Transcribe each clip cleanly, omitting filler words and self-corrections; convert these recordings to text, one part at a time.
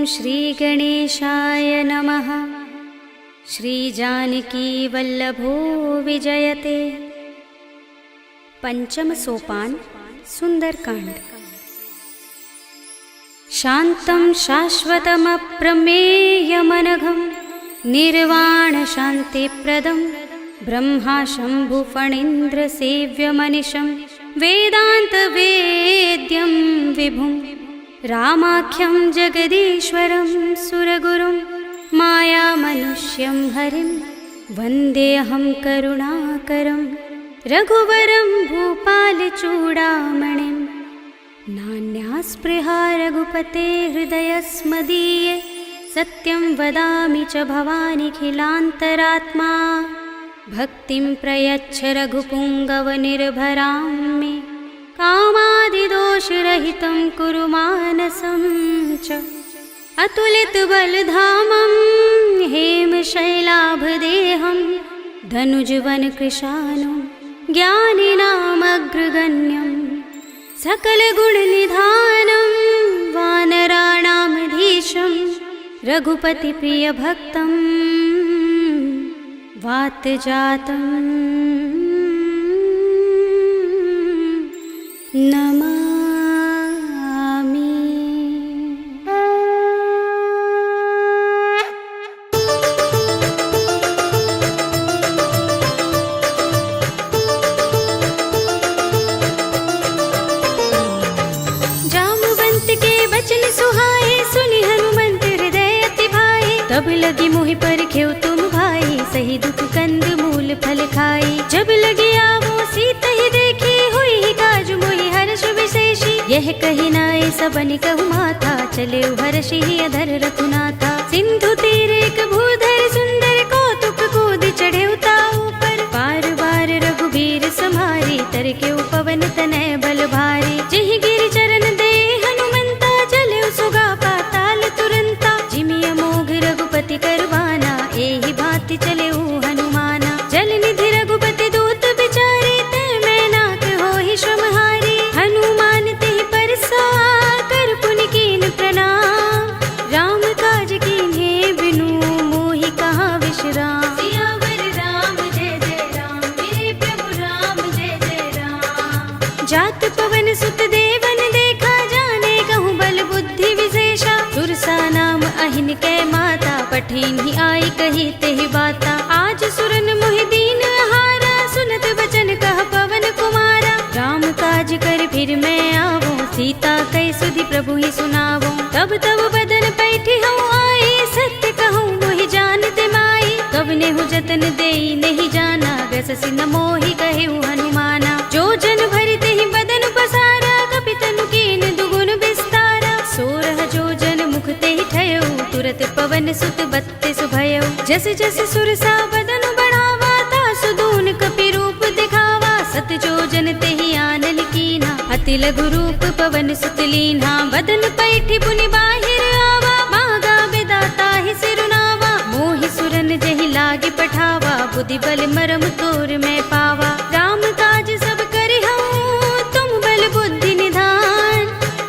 श्रीगणेशाय नमः। श्रीजानकीवल्लभो विजयते। पंचम सोपान सुंदरकांड। शान्तं शाश्वतमप्रमेयमनघं निर्वाणशान्तिप्रदं ब्रह्मा शम्भुफणीन्द्रसेव्यमनिशं वेदान्तवेद्यं विभुं रामाख्यं जगदीश्वरं सुरगुरुं मायामनुष्यं हरिं वन्देऽहं करुणाकरं रघुवरं भूपालचूडामणिं। नान्यास्पृहा रघुपते हृदयस्मदीये सत्यं वदामि च भवानिखिलान्तरात्मा। भक्तिं प्रयच्छ रघुपुङ्गवनिर्भरां मे कामादिदोषरहितं कुरु मानसं च। अतुलितबलधामं हेमशैलाभदेहं धनुजवनकृशानुं ज्ञानिनामग्रगण्यं सकलगुणनिधानं वानराणामधीशं रघुपतिप्रियभक्तं वातजातं नमामि। तब लगी मोहि परखेउ तुम भाई, सही दुख कंद मूल फल खाई। जब लगी आवो सीत ही देखी, हुई ही काज मोहि हर्ष विशेषी। यह कही नाय सबनि कहु माथा, चले हर्षि ही अधर रघुनाथा। सिंधु तीर एक भूधर सुंदर, कौतुक कूद चढ़े ताऊ पर। बार बार रघुबीर समारी, तरके पवन तनय बल भारी। जिहि गिरि चरण दे हनुमंता, चले सुगा पाताल तुरंता। जिमि अमोघ रघुपति करवाना, एहि भांति चले हनुमाना। जल निधि रघुपति दूत बिचारे, तै मैं नाक होहि श्रमहारी। हनुमान तेहि परसा, कर पुनि कीन प्रणाम। राम काज कीन्हे बिनु, मोहि कहाँ विश्राम। सियावर राम जय जय राम, मेरे प्रभु राम जय जय राम। जात पवन सुत देवन देखा, जाने कहूँ बल बुद्धि विशेषा। सुरसा नाम अहिन कै माता, पठिन ही आई कही तेहि बाता। आज सुरन मोहि दीन हारा, सुनत बचन कह पवन कुमारा। राम काज कर फिर मैं आवो, सीता कै सुधि प्रभु ही सुनावो। तब तब बदन पैठी हूँ आई, सत्य कहूँ मोहि जानते माई। कब नेहु जतन देई नहीं जाना, ग्रससि न मोहि कहेउ हनुमाना। जो जन भरि तेहि बदन पसारा, कपितनु कीन दुगुन विस्तारा। सोरह जो जन मुख तेहि ठयउ, तुरत पवन सुत बत्तिस भयउ। जस जस सुरसा बदन बढ़ावा, तासु दून कपि रूप दिखावा। सत जो जन तेहि आनल कीन्हा, अति लघु रूप पवन सुत लीन्हा। बदन पैठी पुनि बाहिर आवा, मागा बिदाता ही सिरुनावा। मोहि सुरन जहि लागी पठावा, बुद्धि बल मरम तोर मैं पावा। राम काज सब करिहउँ, तुम बल बुद्धि निधान।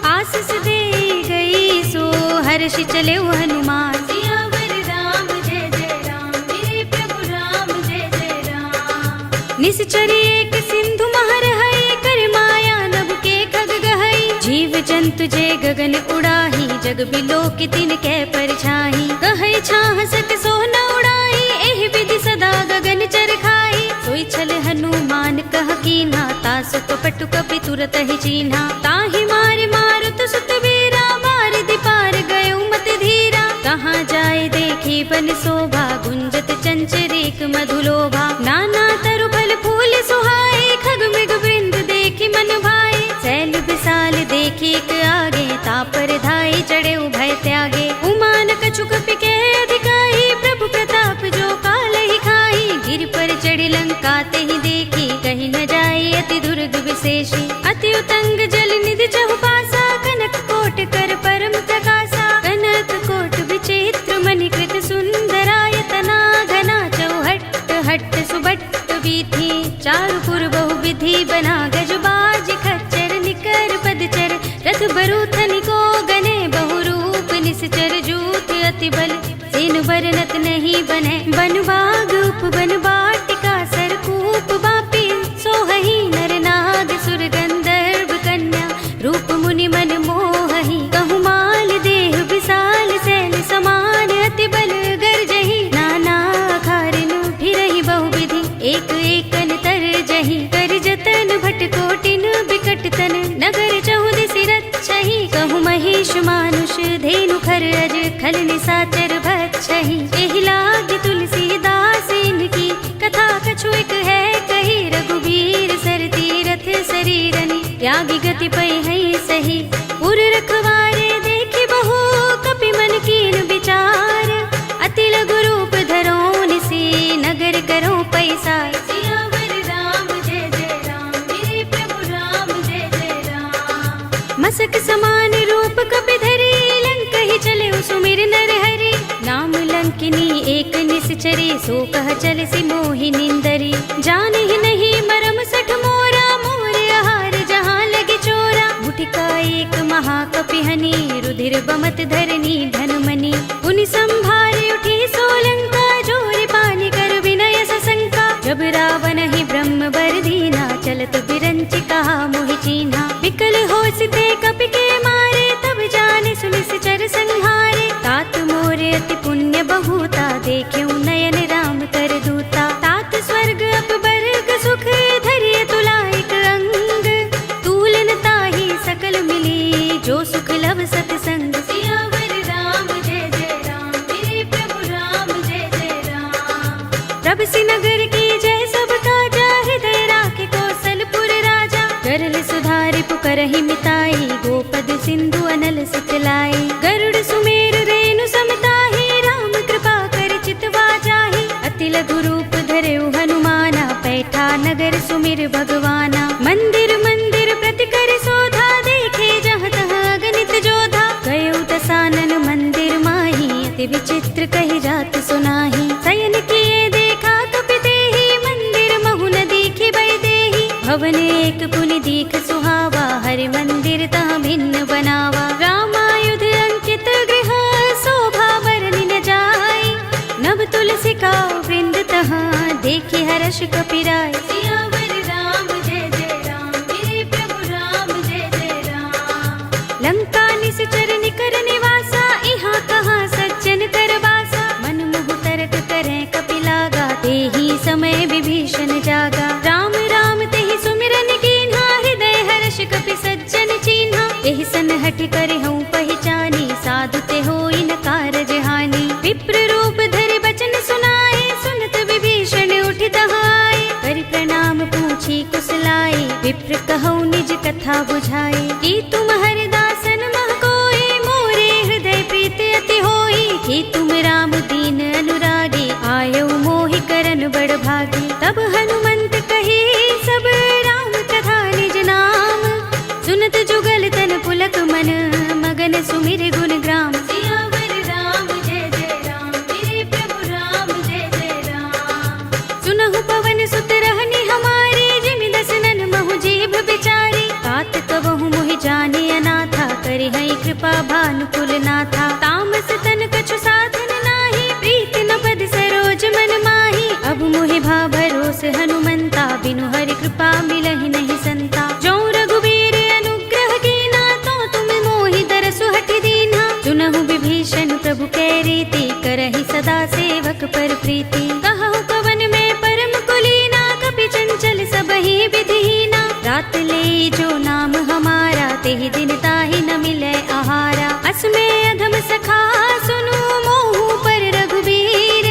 आशीष दे गई सो हर्षि चले हनुमान। सियावर राम जय जय राम, मेरे प्रभु राम जय जय राम। निश्चरी एक सिंधु महर हई, कर माया नभ के खग गहई। जीव जंतु जे गगन उड़ाही, जग बिलो की तिन कै परछाई। कहै छाह सक सो न उड़ाई, एहि विधि सदा गगन चर खाई। सोई छल हनुमान कह कीन्हा, तासु कपटु कपि तुरत ही चीन्हा। ताहि मारे मारुत सुत वीरा, बारिधि पार गयो मत धीरा। कहाँ जाए देखी बन शोभा, गुंजत चंचरीक मधुलोभा। नाना तरु फल फूल सुहाए, खग मृग वृंद देखी मन भाए। शैल विशाल देखी एक आगे, तापर धाई चढ़े भय त्यागे। उमान कछु कपि के अधिकाई, प्रभु प्रताप जो काल ही खाई। गिर पर चढ़ी लंका तेहि देखी, कहीं न जाए अति दुर्ग विशेषी। अति उतंग जल निधि चहुपासा, कनक कोट कर परम प्रकाशा। कनक कोट विचित्र मणिकृत सुंदरायतना। घना चौहट्ट हट्ट सुबट्ट वीथि, चारुपुर बहुविधि बना। गजबाज खच्चर निकर पदचर, रथ बरूथनि को गने बहुरूप निश्चर। अति बल सेन बरनत नहीं बने। बनबाग उपवन वाटिका सरकूप बापी सोहहि नर नाग सुर गंधर्व कन्या रूप मुनि मन मोहहि। कहु माल देह विशाल सैल समान अति बल गर्जहि। नाना खारिनु फिरहि बहुविधि एक एकन तरजहि। कर जतन भट कोटिन बिकट तन नगर चहुदिस रक्षहि। कहु महिष मानुष धेनु खर अज खल निशाचर भक्षहि। एहि लाग तुलसीदास इनकी कथा कछु एक है कही। रघुबीर सर तीरथ शरीरनि त्यागी गति पै है सही। उर रखवारे देखि बहु कपि मन कीन विचार। अति लघु रूप धरो निसी नगर करो पैसार। सियावर राम जय जय राम मेरे प्रभु राम जय जय राम। मसक समान रूप कपि धरी लंकहि चले सुमिर नर हरि। नाम लंकिनी एक निश्चरी सो कह चल सी मोहि निंदरी। जानहि नहीं मरम सठ मोरा मोर आहार जहाँ लगे चोरा। मुठिका एक महाकपिहनि रुधिर बमत धरनी धनमणि। उनि संभारे उठी सोलंका जोर पानी कर विनय सशंका। जब रावण ही ब्रह्म वर दीना चलत बिरंच कहा मोहि चीन्हा। विकल होसिते कपि के मारे तब जाने सुनिश्चर संहारे। तात मोरे अति पुण्य बहुता देख्यु नयन राम कर दूता। तात स्वर्ग अपवर्ग सुख धरिय तुला एक अंग। तूलन ताहि सकल मिली जो सुख लव सतसंग। सियावर राम जय जय राम मेरे प्रभु राम जय जय राम। प्रभ सि नगर की जय सब काजा हृदय राखे कौशलपुर राजा। गरल सुधारि पुकरहि मिताई गोपद सिंधु अनल सिखलाई। गरुड़ सुमेर रेणु समताहि राम कृपा कर चितवा जाहि। अति लघु रूप धरेउ हनुमाना पैठा नगर सुमिर भगवाना। मंदिर मंदिर प्रति कर शोधा देखे जहाँ तहाँ अगणित जोधा। गयउ दसानन मंदिर माही अति विचित्र कही जात सुनाही। शयन किए देखा कपि देहि मंदिर महु न दीखि बै देहि। भवन एक पुनि दीख सुहावा हरि मंदिर तहाँ भिन्न बनावा। रामायुध अंकित गृह शोभा बरनि न जाय। नव तुलसी का वृंद तहाँ देखि हर्ष कपिराय। सियावर राम जय जय राम मेरे प्रभु राम जय जय राम। लंका निश्चर निकर निवासा इहाँ कहाँ सज्जन कर बासा। मन मोह तर्क करें कपि लागा तेहि समय विभीषण जागा। राम राम तेहि सुमिरन कीन्हा हृदय हर्ष कपि सज्जन चीन्हा। एहि सन हठि करे हूँ पहचानी साधु ते होई न कारज हानि। विप्र रूप धरि बचन सुनाए सुनत विभीषण उठि तहाय। करि प्रणाम पूछी कुशलाई विप्र कहौ निज कथा बुझाई। कि तुम हरिदासन मह कोई मोरे हृदय प्रीति अति होई। कि तुम राम दीन अनुरागी आयौ मोहि करन बड़ भागी। तब हनुमंत कही सब राम कथा निज नाम। सुनत जुगल तन पुलक मन मगन सुमिर गुण ग्राम। सियावर राम जय जय राम मेरे प्रभु राम जय जय राम। सुनहु पवन सुत रहनी हमारी जिमि दसनन महु जीभ बिचारी। तात कबहु मोहि जाने अनाथा करि है कृपा भानुकुल नाथा। तामस तन कछु साधन नाही प्रीति न पद सरोज मन माही। अब मोहि भा भरोस हनुमंता बिनु हरि कृपा मिलहि नहीं संता। जो रघुबीर अनुग्रह कीना तो तुम मोहि दरसु हठि दीन्हा। सुनहु विभीषण प्रभु कै रीति करहि सदा सेवक पर प्रीति। कहु कवन में परम कुलीना कपि चंचल सबहि विधिहीना। रात ले जो नाम हमारा तेहि दिन ताहि न मिलै आहारा। अस्मे अधम सखा सुनु मोहु पर रघुबीर।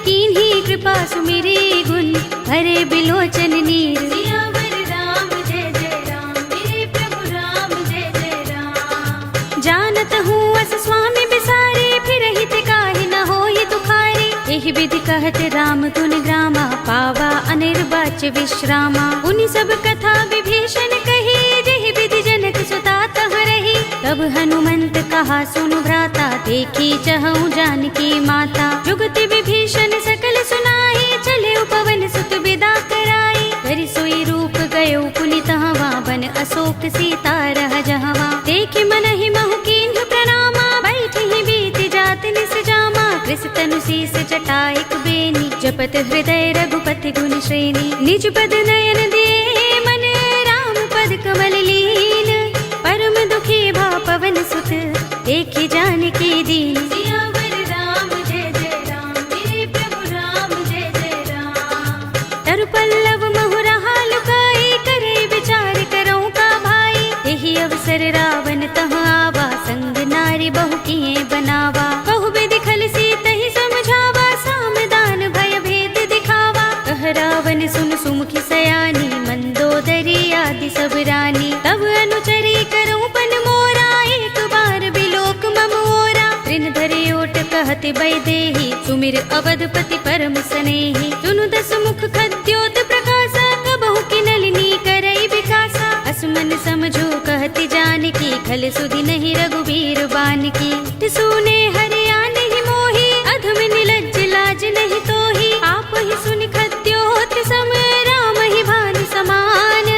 कीन्ही कृपा सुमिरी गुण भरे बिलोचन नीर। सियावर राम जय जय राम मेरे प्रभु राम जय जय राम। जानत हूँ अस स्वामी बिसारे फिर हित काहि न होई दुखारी। एहि विधि कहत राम गुण ग्रामा पावा अनिर्वाच्य विश्रामा। उनि सब कथा विभीषण कही जेहि विधि जनक सुता तहाँ रही। तब हनुमंत कहा सुनु भ्राता देखी चहु जानकी माता। जुगति विभीषण सकल सुनाई चले पवन सुत विदा कराई। करि सोई रूप गयो पुनि तहवा बन अशोक सीता रह जहवा। देखि मन ही महु कीन्ह प्रणामा बैठि बीत जात निस जा। शीस जटाइक बेनी, जपत हृदय रघुपति गुण श्रेणी। निज पद नयन दिए मन राम पद कमल लीन, परम दुखी भा पवन सुत देखि जानकी दीन। सियावर राम जय जय राम, मेरे प्रभु राम जय जय राम। तरु पल्लव महु रहा लुकाई, करे विचार करो का भाई। यही अवसर रावण तह आवा, संग नारी बहु किए बनावा। बहु विधि खल सीत ही समझावा, सामदान भय भेद दिखावा। कह रावण सुन सुमुखी सयानी, मंदोदरी आदि सब रानी। तब अनुचरी करो पन मोरा, एक बार बिलोक मम ओरा। तृण धरे ओट कहति वैदेही, सुमिर अवधपति परम स्नेही। सुनु दस मुख खद्योत प्रकाशा, कबहु की नलिनी करई विकासा। असमन समझो कहति जानकी, खल सुधि नहीं रघुबीर बानकी। सुने हरिया नहीं मोही, अधम निलज्ज लाज नहीं तोही। आप ही सुनि खद्योत सम, राम ही भानु समान।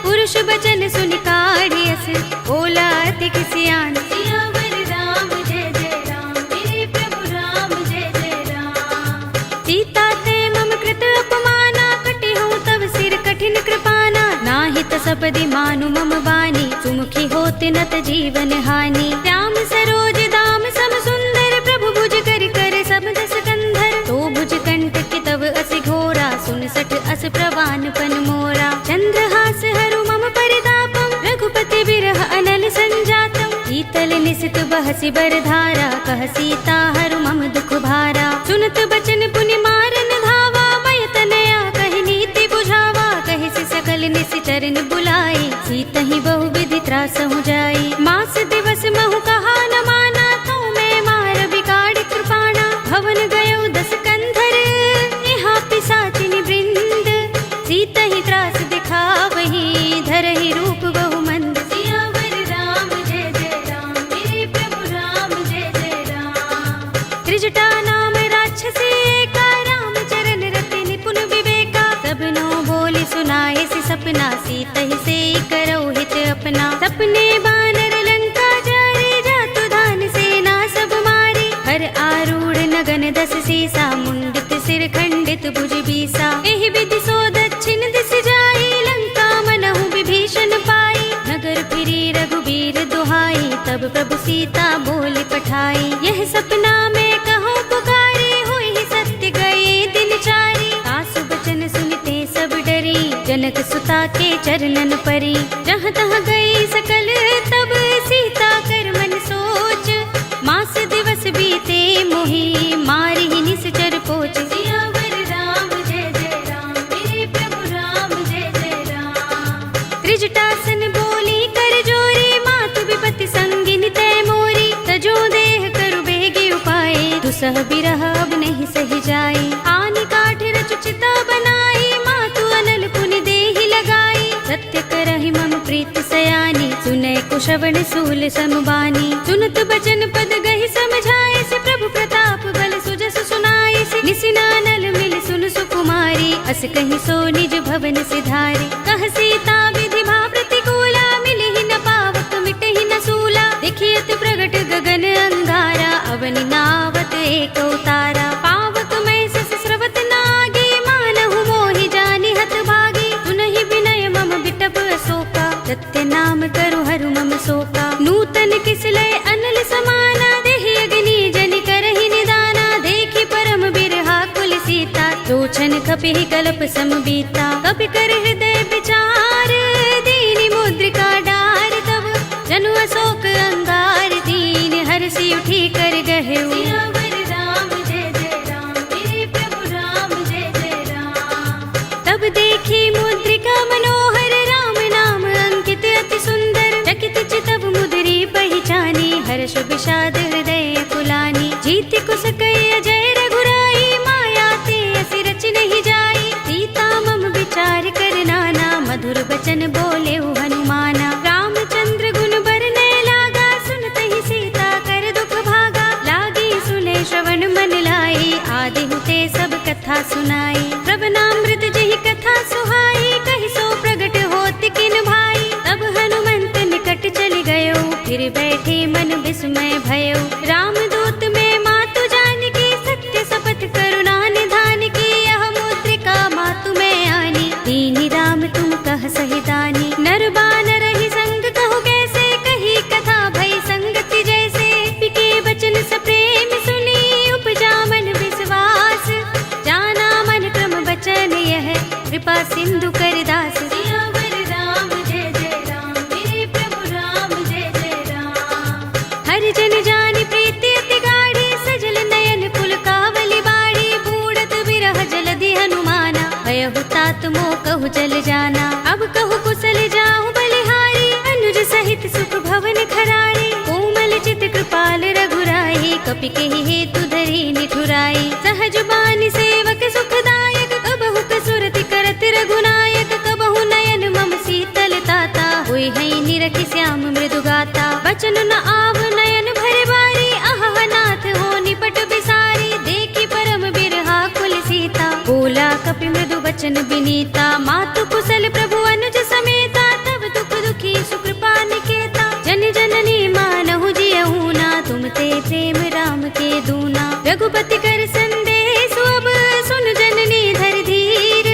पुरुष बचन सुनि काढ़ियस, बोला अति सियान। सियावर राम जय जय राम, मेरे प्रभु राम जय जय राम। सीता ते मम कृत अपमाना, कटे हूँ तब सिर कठिन कृपाना। नाहित सपदि मानु मम बानी, सुमुखी होत नत जीवन हानि। श्याम सरोज दाम सम सुंदर, प्रभु भुज कर कर सब दस कंधर। तो भुज कंटक तब अस घोरा, सुन सठ अस प्रवान पन मोरा। चंद्रहास हरु मम परितापम, रघुपति बिरह अनल संजातम। शीतल निसित बहसि बरधारा, कह सीता हरु मम दुख भारा। सुनत बचन पुनि मारन धावा, मय तनया कहि नीति बुझावा। कहि से सकल निसि चरण बुलाई, सीतहि बहु विधि त्रास हो जाई। मास दिवस महु कहा न माना, तो मैं मार बिगाड़ कृपाणा। भवन गयो दस कंधर, यहाँ पिशाचिनी वृंद। सीतहि त्रास दिखावही, धरहि रूप बहु मंद। सियावर राम जय जय राम, मेरे प्रभु राम जय जय राम। त्रिजटा नाम राक्षसी एका, राम चरण रति निपुण विवेका। सबनो बोली सुनाए सि सपना, सीतहि से करो हित अपना। सपने बानर लंका जारे, जातु धान सेना सब मारी। हर आरूढ़ नगन दस सीसा, मुंडित सिर खंडित भुज बीसा। एहि विधि सो दक्षिण दिस जाई, लंका मनहु विभीषण पाई। नगर फिरी रघुबीर दुहाई, तब प्रभु सीता बोली पठाई। यह सपना में कहूँ पुकारी, हुई सत्य गए दिन चारी। सासु बचन सुनते सब डरी, जनक सुता के चरणन परी। जहाँ तहाँ गई सकल तब सीता कर मन सोच। मास दिवस बीते मोही, मारी ही निश्चर पोच। सियावर राम जय जय राम, मेरे प्रभु राम जय जय राम। त्रिजटासन बोली कर जोरी, मातु विपति संगिन तय मोरी। तजो देह करु बेगी उपाय, दुसह बिरह अब नहीं सही जाए। आनि काठ रचु चिता बनाई, मातु अनल पुनि देहि लगाई। सत्य करहि मम प्रीत सयानी, सुनय कुशवण सूल समबानी। सुनत बचन पद गहि समझाए, से प्रभु प्रताप बल सुजस सुनाए। से निसिनानल मिल सुन सुकुमारी, अस कहि सो निज भवन सिधारी। कह सीता विधि भा प्रतिकूला, मिलहि न पावक मिटहि न सूला। देखियत प्रगट गगन अंगारा, अवनि नावत एक उतारा। पावक मैं सस स्रवत नागी, मानहु मोहि जानि हत भागी। सुनहि विनय मम बिटप अशोका, सत्य नाम करु हरु मम शोका। नूतन किसलय अनल समाना, देहि अग्नि जनि करहि निदाना। देखि परम बिरहा कुल सीता, लोचन कपिहि कल्प सम बीता। कपि कर हृदय विचार, दीनि मुद्रिका डार। तब जनु अशोक अंगार, दीन हर्षि उठी कर गहेउ। सियावर राम जय जय राम, मेरे प्रभु राम जय जय राम। तब देखी मुद्रिका मनोहर, राम नाम अंकित अति सुंदर। चकित चितव मुद्री पहचानी, हर्ष विषाद हृदय कुलानी। जीति कुस कई अजय रघुराई, माया ते असि रच नहीं जाई। सीता मम विचार कर नाना, मधुर बचन बोले हनुमाना। रामचंद्र गुण बरने लागा, सुनतहि सीता कर दुख भागा। लागी सुने श्रवण मन लाई, आदि हुते सब कथा सुनाई। प्रभनामृत जहि कथा सुहाई, कहि सो प्रगट होत किन भाई। तब हनुमंत निकट चल गयो, फिर बैठे मन विस्मय भयो। रामदूत में मातु जानकी, सत्य सब तात मो कहु चल जाना। अब कहु कुशल जाऊं बलिहारी, अनुज सहित सुख भवन खरारी। कोमल चित कृपाल रघुराई, कपि केहि हेतु धरि निठुराई। सहज बानी सेवक सुखदायक, कबहु कसुरति करत रघुनायक। कबहु नयन मम शीतल ताता, होय हई निरखि श्याम मृदु गाता। बचन न आव नयन भरे बारी, अहह नाथ हो निपट बिसारी। देखी परम बिरहा कुल सीता, बोला कपि मृदु बचन बिनीता। मातु कुशल प्रभु अनुज समेता, तब दुख दुखी सुकृपा निकेता। जन जननी मानहु जियहु ना, तुम ते प्रेम राम के दूना। रघुपति कर संदेश अब सुन जननी धर धीर।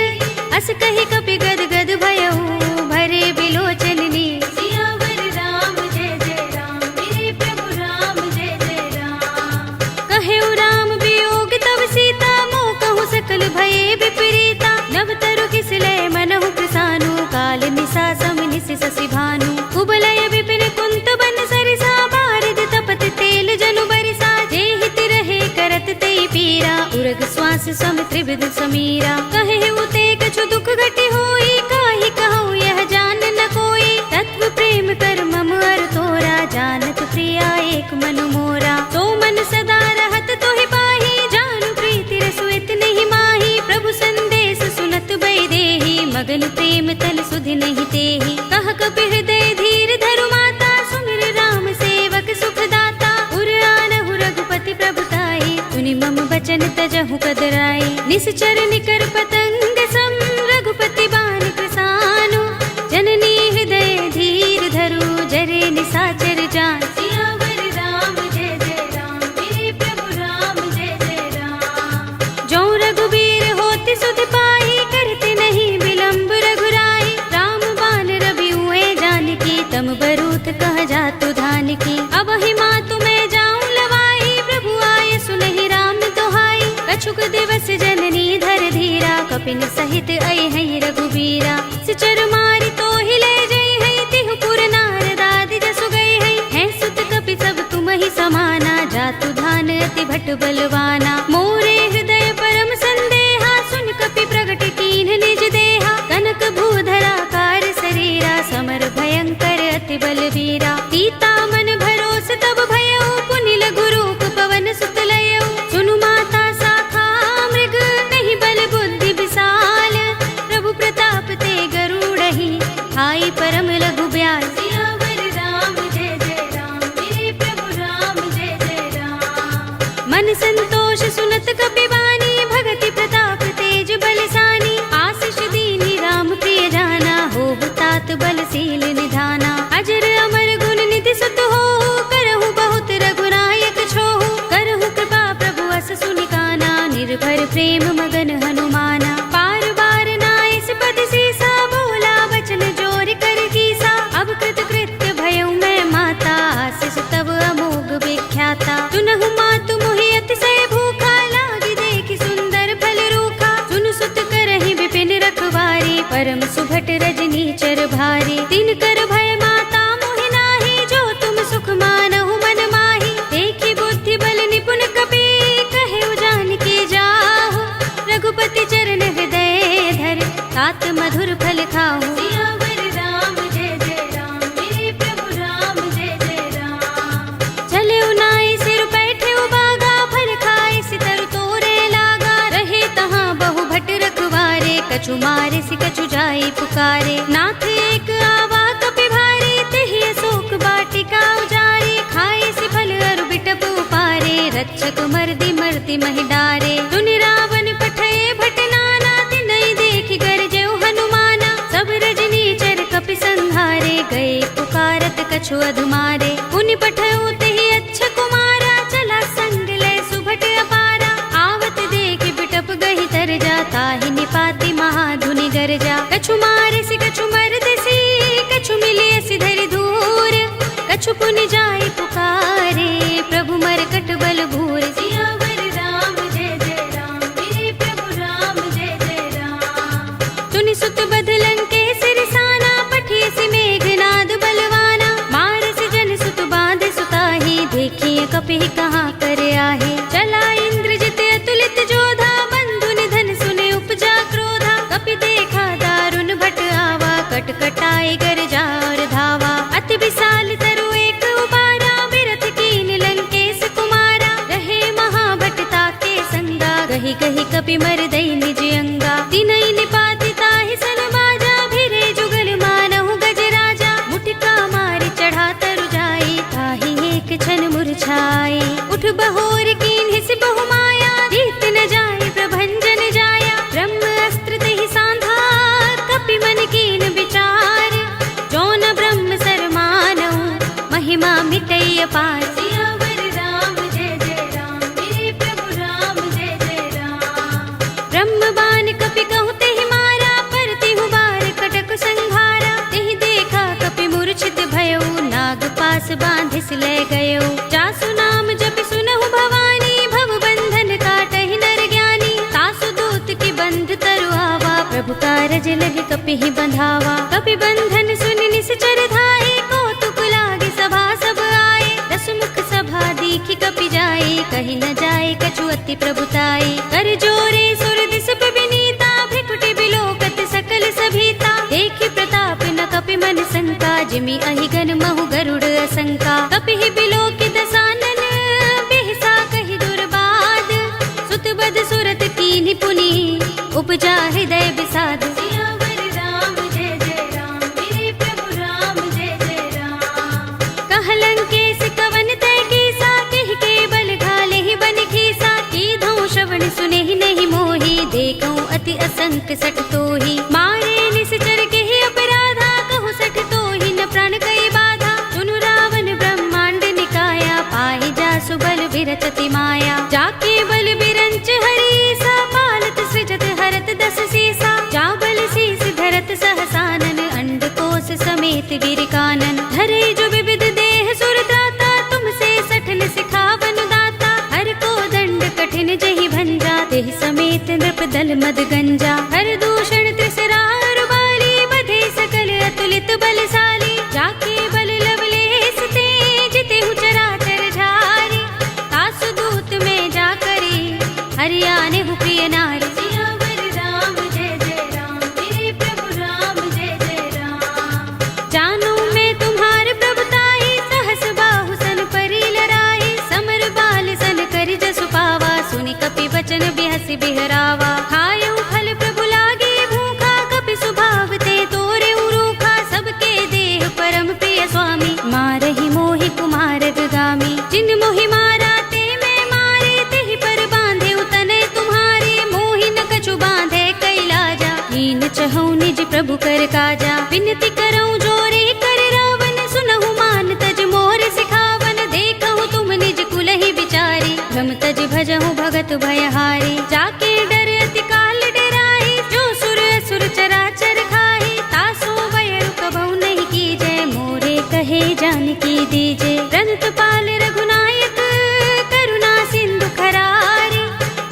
अस कहि कपि गद गद भयहु, भरे बिलोचन नीर। सियावर राम जय जय राम, मेरे प्रभु राम जय जय राम। कहेउ राम वियोग तब सीता, मोह कहु सकल भये विपरीता। नव तरु किसले मनहु कृसानु, काल निसा सम निसि शशि भानु। कुबलय विपिन कुंत बन सरिसा, बारिद तपत तेल जनु बरिसा। जे हित रहे करत तेई पीरा, उरग श्वास सम त्रिविध समीरा। कहेउ ते कछु दुख घटी होई, काहि कहूँ यह जान न कोई। तत्व प्रेम कर मम अर तोरा, जानत प्रिया एक मनु मोरा। तो मन सदा रहत तोहि पाही, जानु प्रीति रसुइत नहीं माही। प्रभु संदेश सुनत बै देहि, मगन प्रेम तल सुधि नहीं तेहि। कह कपि हृदय धीर धरु माता, सुमिर राम सेवक सुख दाता। उर आनहु रघुपति प्रभुताई, सुनि मम बचन तजहु कदराई। निश्चर निकर पतंग सम, रघुपति बाण कृसानु। जननी हृदय धीर धरु, जरे निसाचर जान। सियावर राम जय जय राम, मेरे प्रभु राम जय जय राम। जो रघुबीर होति सुध पाई, करते नहीं विलंब रघुराई। राम बाण रवि हुए जानकी, तम बरूथ कह जातु धान की। अब ही मातु मैं जाऊं लवाई, प्रभु आए सुनहि राम दोहाई। कछुक दिवस जननी धर धीरा, कपिन सहित अय हई रघुबीरा। सिचर मारी तो ही ले जई हई, तिहु पुर नारद आदि जसु गई हई। हैं सुत कपि सब तुम ही समाना, जातु धान अति भट बलवाना। मोरे हृदय परम संदेहा, सुन कपि प्रगट कीन्ह निज देहा। कनक भूधरा कार शरीरा, समर भयंकर अति बलवीरा। सीता मन भरोस तब भयउ, पुनि लघु रूप पवन सुत लयउ। सुनु माता शाखा मृग, नहीं बल बुद्धि विशाल। प्रभु प्रताप ते गरुड़हि, हाई परम लघु ब्याल। सियावर राम जय जय राम, मेरे प्रभु राम जय जय राम। मन संतोष सुनत कपि बानी, भगति प्रताप तेज बलसानी। आशीष दीनी राम प्रिय जाना, होहु तात बलशील निधाना। अजर अमर गुण निधि सुत होहु, करहु बहुत रघुनायक छोहु। करहु कृपा प्रभु अस सुनि काना, निर्भर प्रेम मगन हनुमाना। पार बार नाइस पद सीसा, बोला वचन जोर कर कीसा। अब कृत कृत्य भयउ मैं माता, आशीष तब अमोघ विख्याता। सुनहु मातु मोहि अतिशय भूखा, लागी देखि सुंदर फल रूखा। सुन सुत करहि विपिन रखवारी, परम सुभट रजनी चर भारी। तिन कर भय माता मोहि नाही, जो तुम सुख मानहु मन माही। देखि बुद्धि बल निपुण कपि, कहेउ जानकी जाहु। रघुपति चरण हृदय धर, तात मधुर फल खाहु। सियावर राम जय जय राम, मेरे प्रभु राम जय जय राम। चले उनाई सिर बैठे उबागा, फल खाए सितर तोरे लागा। रहे तहाँ बहु भट रखवारे, कछु मारे सि कछु जाई पुकारे। नाथ एक आवा कपि भारी, तेहि अशोक बाटिका उजारी। खाए सि फल अरु बिटप उपारे, रक्षक मर्दि मर्ति महि डारे। सुनि रावण पठये भट नाना, तिनहि देखि गरजेउ हनुमाना। सब रजनी चर कपि संहारे, गए पुकारत कछु अधुमारे। पुनि पठयउ तेहि अच्छ कुमारा, चला संग लय सुभट अपारा। आवत देखि बिटप गहि तर जा, ताहि निपाति महाधुनि गरजा। कछु मारे सि कछु मर्दसि, कछु मिलिय सि धरि धूर। कछु पुनि जाई पुकारे, प्रभु मरकट बल भूर। सियावर राम जय जय राम, मेरे प्रभु राम जय जय राम। सुनि सुत बदलन के सिरसाना, पठिय सि मेघनाद बलवाना। मारस जन सुत बांध सुताही, देखिए कपि कहाँ कर आहे। चला इंद्रजित अतुलित जोधा, बंधु निधन सुने उपजा क्रोधा। कपि देखा कपि मर दई निज अंगा। तिनई निपाति ताहि सन बाजा, भिरे जुगल मानहु गज राजा। मुटिका मारि चढ़ा तरु जाई, ताहि एक क्षण मुरझाई। उठ बहोर कीन्हि सि बहु माया, जीत न जाय प्रभंजन जाया। ब्रह्म अस्त्र तहि सांधा, कपि मन कीन विचार। जो न ब्रह्म सर मानहु, महिमा मिटई अपार। सियावर राम जय जय राम, मेरे प्रभु राम जय जय राम। ब्रह्म बाण कपि कहु तेहि मारा, पर तिहु बार कटक संघारा। तेहि देखा कपि मूर्छित भयउ, नाग पास बांधिस ले गयउ। जासु नाम जपि सुनहु भवानी, भव बंधन काटहि नर ज्ञानी। तासु दूत की बंध तरु आवा, प्रभु कारज लगे कपि ही बंधावा। कपि बंधन सुनि निश्चर धाये, कौतुक लागे सभा सब आए। दस मुख सभा दीखि कपि जाए, कहि न जाए कछु अति प्रभुताई। कर जोरे सुर दिस विनीता, भ्रिकुटि बिलोकत सकल सभीता। देखि प्रताप न कपि मन शंका, जिमि अहिगन महु गरुड़ असंका। कपि ही बिलोकित दसानन, बिहसा कहि दुर्बाद। सुत बद सुरत कीन्हि पुनि, उपजा हृदय विषाद। सियावर राम जय जय राम, मेरे प्रभु राम जय जय राम। कहलंकेश कवन तै कीसा, कहि के बल घाले ही बन खीसा। कीधौ श्रवण सुनेहि नहीं मोहि, देखौ अति असंक सठ तोहि। मारे निश्चर केहि अपराधा, कहु सठ तोहि न प्राण कई बाधा। सुनु रावण ब्रह्मांड निकाया, पाहि जासु बल बिरचति माया। जाके बल बिरंच हरीसा, पालत सृजत हरत दस सीसा। जा बल शीस धरत सहसानन, अंडकोश समेत गिर कानन। धरे जो विविध देह सुर त्राता, तुमसे सठन सिखावन दाता। हर को दंड कठिन जहि भंजा, तेहि समेत नृप दल मद गंजा। हर दूषण त्रिसरा रुबाली, बधे सकल अतुलित बलशाली। जाके बल लवलेस ते, जितेहु चराचर झारी। तासु दूत में जा करी, हरियानेहु प्रिय नारी। सियावर राम जय जय राम, मेरे प्रभु राम जय जय राम। जानो मैं तुम्हार प्रभुताई, सहस बाहु सन परी लराई। समर बाल सन करि जसु पावा, सुनि कपि वचन बिहसि बिहरावा। खायउ फल प्रभु लागे भूखा, कपि सुभाव ते तोरे रूखा। सबके देह परम प्रिय स्वामी, मारहि मोहि कुमार गामी। जिन मोहि मारा ते मैं मारे, तेहि पर बांधे तनय तुम्हारे। मोहि न कछु बांधे कैलाजा, हीन चहु निज प्रभु कर काजा। विनती करऊं जोरे कर रावण, सुनहु मान तज मोर सिखावन। देखहु तुम निज कुलहि विचारी, भ्रम तज भजहु भगत भयहारी। जाके डर अति काल डराहि, जो सुर असुर चराचर खाहि। तासो बयरु कबहु नहीं कीजै, मोरे कहे जानकी दीजे। रंत पाल रघुनायक, करुणा सिंधु खरारी।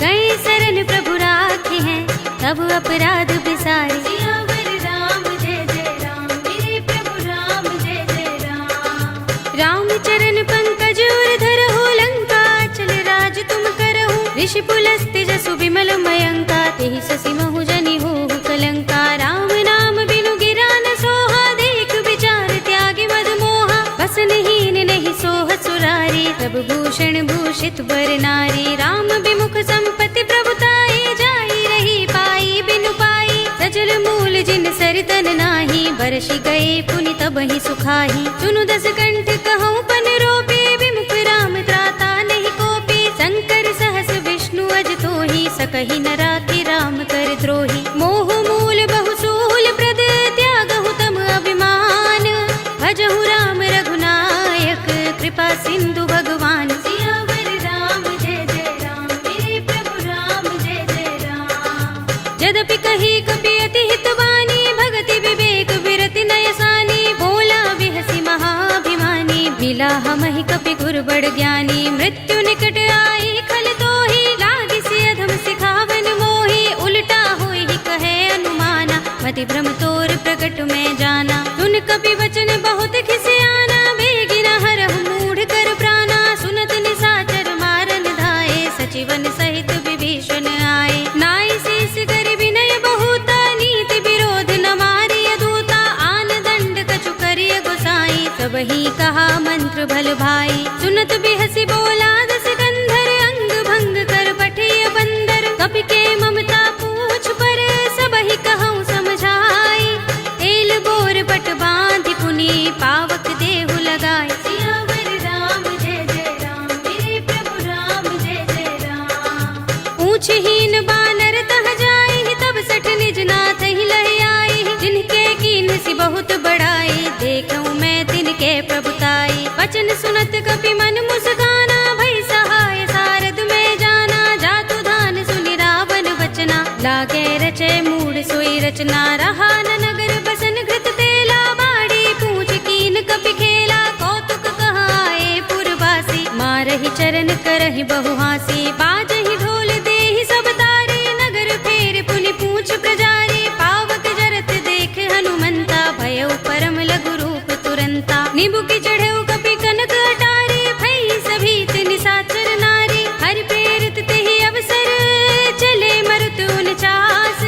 गए शरण प्रभु राखे हैं, तब अपराध बिसारी। सियावर राम जय जय राम, मेरे प्रभु राम जय जय राम। राम चरण पंकज उर धरहु, लंका चल राज तुम करहु। ऋषि पुलस्त्य जसु विमल मयंका, तेहि ससि महु जनि होहु कलंका। राम नाम बिनु गिरा न सोहा, देख विचार त्यागी मद मोहा। बसनहीन नहीं सोह सुरारी, प्रभु भूषण भूषित बर नारी। राम विमुख संपत्ति प्रभुताई, जाई रही पाई बिनु पाई। सजल मूल जिन सरितन नाही, बरषि गए पुनि तबहि सुखाही। सुनु दस कंठ कहूँ पन रोपी, विमुख राम त्राता नहीं कोपी। शंकर सहस विष्णु अज तोहि, सकहि न राखि राम कर द्रोही। मोह मूल बहु सूल प्रद, त्यागहु तम अभिमान। भजहु राम रघुनायक, कृपा सिंधु भगवान। सियावर राम जय जय राम, मेरे प्रभु राम जय जय राम। यद्यपि कही कपि अति हितवानी, भगति विवेक विरति नयसानी। बोला बिहसि महाभिमानी, मिला हमहि कपि गुर बड़ ज्ञानी। मृत्यु निकट आई खल तोहि, लागिसि अधम सिखावन मोहि। उल्टा होई कहे अनुमाना, मति भ्रम तोर प्रकट में जाना। सुन कपि वचन बहुत खिसियाना, बेगिना हरहु मूढ़ कर प्राणा। सुनत निशाचर मारन धाये, सचिवन सहित विभीषण आए। नाई शीस कर विनय बहुता, नीति विरोध न मारिय दूता। आन दंड कछु करिय गोसाई, सबहि कहा मंत्र भल भाई। सुनत बिहसि बोला दस कंधर, अंग भंग कर पठिय बंदर। कपि के नाथ ही लहि आई, जिनके कीन सी बहुत बड़ाई, देखूं मैं तिनके प्रभुताई। वचन सुनत कपि मन मुस्काना, भई सहाय सारद में जाना, जातु धान सुनि रावण बचना, लागे रचे मूढ़ सोई रचना। रहा न नगर बसन घृत तेला, बाड़ी पूछ कीन कपि खेला, कौतुक कहाए पुरवासी, मारहि चरण करहि बहु हासी। बाजहि ढोल देहि सब तारे, नगर फेर पुनि पूछ प्रजारी, पावक जरत देख हनुमंता, भयउ परम लघु रूप तुरंता। नीबू की चढ़ेउ कपि कनक अटारी, भई सभीत निशाचर नारी, हरि प्रेरित तेहि अवसर, चले मरुत 49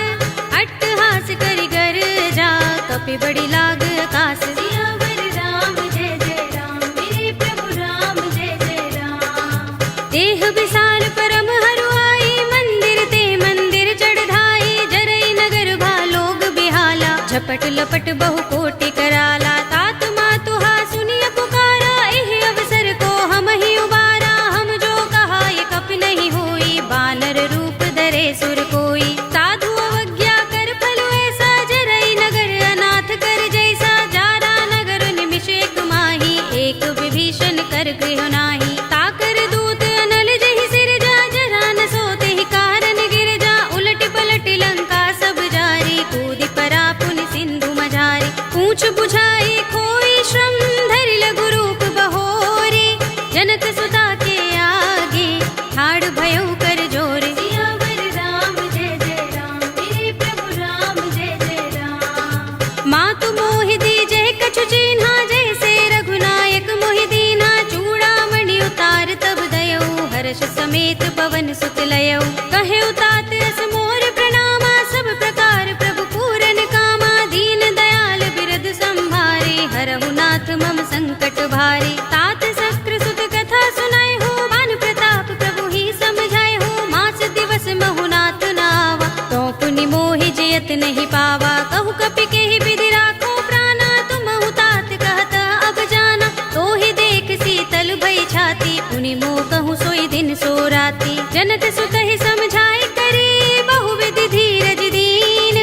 अट्टहास करि गर जा, कपि बड़ी लाग आकाश। सियावर राम जय जय राम, मेरे प्रभु राम जय जय राम। देह विशाल परम हरुआई, मंदिर ते मंदिर चढ़ाई, जरई नगर भालोग बिहाला, झपट लपट बहु कोटि कराला। तात मातु हा सुनिय पुकारा, एहि अवसर को हम ही उबारा, हम जो कहा ये कपि नहीं होई, बानर रूप धरे सुर कोई। साधु अवज्ञा कर फल ऐसा, जरई नगर अनाथ कर जैसा, जारा नगर निमिष एक माही, एक विभीषण कर गृह नाही। ताकर दूत अनल जहि सिर जा, जरा न सोते ही कारण गिर जा, उलट पलट लंका सब जारी, कूदि परा पुनि सिंधु मझारी। पूछ बुझाई कोई श्रम, धरि लघु रूप बहोरी, जनक सुता के आगे ठाड़ भयउ कर जोरे। सियावर राम जय जय राम, मेरे प्रभु राम जय जय राम। मातु मोहि दीजे कछु चिन्हा, जैसे रघुनायक मोहि दीन्हा, चूड़ामणि उतार तब दयऊ, हर्ष समेत पवन सुत लयऊ। कहे तात अस मोर प्रणामा, सब प्रकार प्रभु पूरन कामा, दीन दयाल बिरद संभारे, हरहु नाथ मम संकट भारे। तात शस्त्र सुत कथा सुनाए हो, मान प्रताप प्रभु ही समझाए हो, मास दिवस महु नाथ नावा, तो पुनि मोहि जयत नहीं पावा। कहु कपि केहि विधि राखो प्राणा, तुमहु तात कहत अब जाना, तो ही देख शीतल भई छाती, पुनि मोह कहूँ सोई दिन सो राती। जनक सुत ही समझाए करी, बहु विधि धीरज दीन,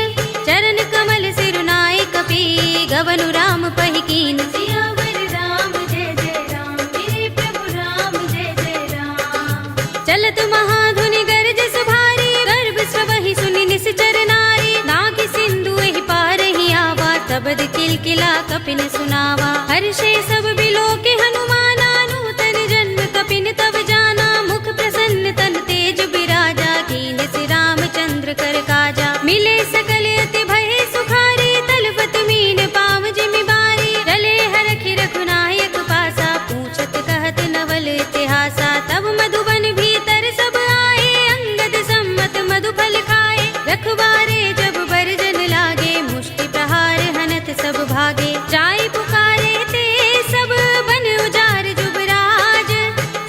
चरण कमल सिरुनाए कपि, गवनु राम पहि कीन। सियावर राम जय जय राम, मेरे प्रभु राम जय जय राम। चलत महाधुनि गरज सुभारी, गर्भ सबहि सुनि निश्चर नारी, नागि सिंधु एहि पार ही आवा, तबद किलकिला कपिन सुनावा। हर्षे सब बिलोके हनुमाना, नूतन जन्म कपिन तब जाना, मुख प्रसन्न तन तेज बिराजा, कीन सि रामचंद्र कर काजा। मिले सकल अति भय सुखारी, तलपत मीन पाव जिमि बारी, रले हरखि रघुनायक पासा, पूछत कहत नवल इतिहासा। तब मधुबन भीतर सब आए, अंगद सम्मत मधु फल खाए, रखवारे जब बरजन लागे, मुष्टि प्रहार हनत सब भागे। जाय पुकारे ते सब बन उजार जुबराज,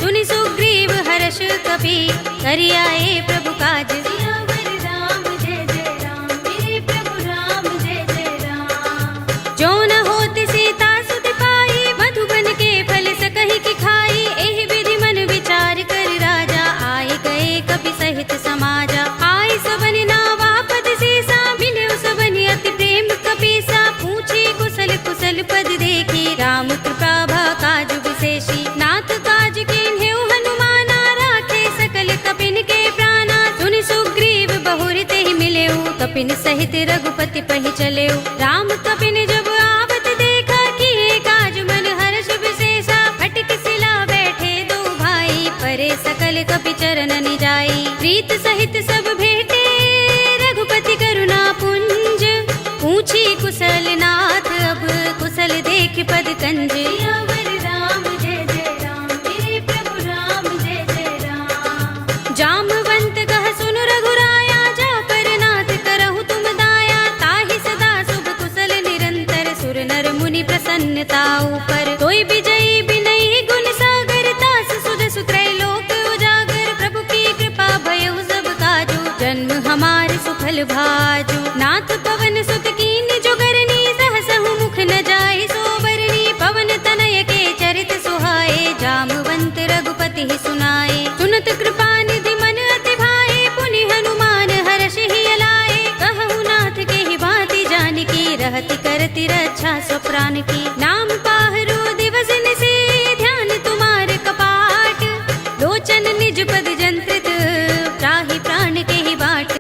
सुनि सुग्रीव हर्ष कपि, करि आए प्रभु काज। सियावर राम जय जय राम, मेरे प्रभु राम जय जय राम। जो न होति सीता सुत पाई, मधुबन के फल सकहि की खाई, एहि विधि मन विचार कर राजा, आए गए कपि सहित समाजा। आय सबनि नावा पद सीसा, मिले सबनि अति प्रेम कपीसा, पूछे कुशल कुशल पद देखी, राम कृपा भा काज विशेषी। नाथ काज कीन्हेउ हनुमाना, राखे सकल कपिन के प्राणा, सुनि सुग्रीव बहुर तेहि मिलेउ, कपिन सहित रघुपति पहि चलेउ। राम कपिन जब आवत देखा, किए काज मन हर्ष विशेषा, फटक सिला बैठे दो भाई, परे सकल कपि चरण निजाई। प्रीत सहित सब भेटे, रघुपति करुणा पुंज, पूछी कुशल नाथ अब, कुशल देख पद कंज। सियावर राम जय जय राम, मेरे प्रभु राम जय जय राम। जामवंत कह सुन रघुराया, जा पर नाथ करहु तुम दाया, ताहि सदा शुभ कुशल निरंतर, सुर नर मुनि प्रसन्नता ऊपर। तोय विजयी बिनहि गुण सागर, तास सुध सुत्रैलोक उजागर, प्रभु की कृपा भयउ सब काजू, जन्म हमार सुफल भाजू। नाथ पवन सुत कीन जो करनी, सहसहु मुख न जाय सोबरनी, पवन तनय के चरित सुहाए, जामवंत रघुपति ही सुनाए। सुनत कृपा निधि मन अति भाए, पुनि हनुमान हर्ष ही अलाए, कहु नाथ करती रक्षा स्वप्राण की। नाम पाहरो दिवस से ध्यान तुम्हारे कपाट, लोचन निज पद जंत्रित त्राहि प्राण के ही बाट।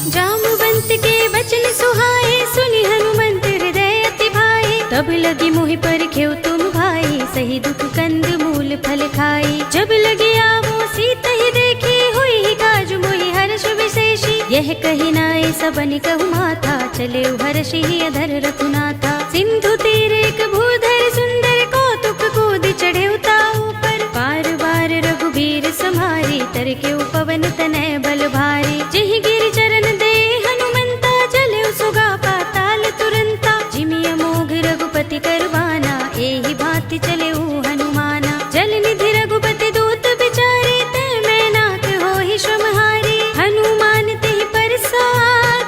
जामवंत के वचन सुहाए, सुनि हनुमंत हृदय अति भाए। तब लगी मोहि पर खेव तुम भाई, सही दुख कंद मूल फल खाई। जब लगी आवो सीता ही देखी, हुई ही काज मोहि हर्ष विशेषी। यह कही नाय सबन कहु माथा, चले हर्षि ही अधर रघुनाथा। सिंधु तीर एक भूधर सुंदर, कौतुक कूद चढ़े उताऊ पर। बार बार रघुबीर समारी, तर के पवन तनय बल भारी। जिहि गिरि चरण दे हनुमंता, चले सुगा पाताल तुरंता। जिमि अमोघ रघुपति करवाना, एहि भांति चले हनुमाना। जल निधि रघुपति दूत बिचारे, तै मैं नाथ होहि श्रमहारी। हनुमान तेहि परसा,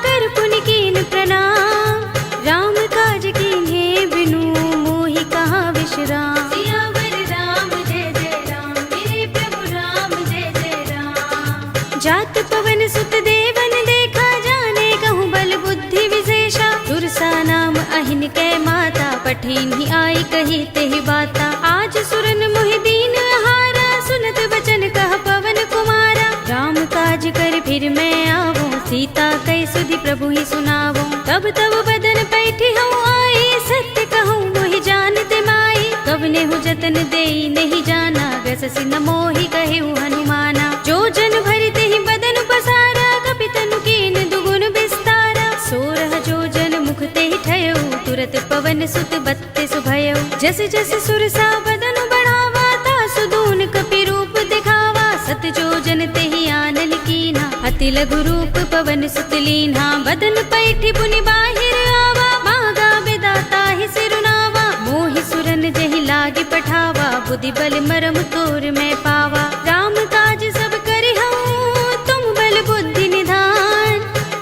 कर पुनि कीन प्रणाम। राम काज कीन्हे बिनु, मोहि कहाँ विश्राम। सियावर राम जय जय राम, मेरे प्रभु राम जय जय राम। जात पवन सुत देवन देखा, जाने कहूँ बल बुद्धि विशेषा। सुरसा नाम अहिन कै माता, पठिन ही आई कही तेहि बाता। आज सुरन मोहि दीन आहारा, सुनत बचन कह पवन कुमारा। राम काज कर फिर मैं आवो, सीता कई सुधि प्रभु ही सुनावो। तब तब बदन पैठी हूँ आई, सत्य कहूँ मोहि जानते माई। कवने हूँ जतन देई नहीं जाना, गससि न मोहि कहेउ हनुमाना। जो जन भरि तेहि बदन पसारा, कपि तनु कीन दुगुन विस्तारा। सोरह जो जन मुख तेहि ठयउ, तुरत पवन सुत बत्तीस भयउ। जस जस सुरसा बदन बढ़ावा, तासु दून कपि रूप दिखावा। सत जो जन तेहि आनल कीना, अति लघु रूप पवन सुत लीन्हा। बदन पैठी पुनि बाहिर आवा, मांगा विदाता ही सिरुनावा। मोहि सुरन जहि लागे पठावा, बुद्धि बल मरम तोर मैं पावा। राम काज सब करिहउँ, तुम बल बुद्धि निधान।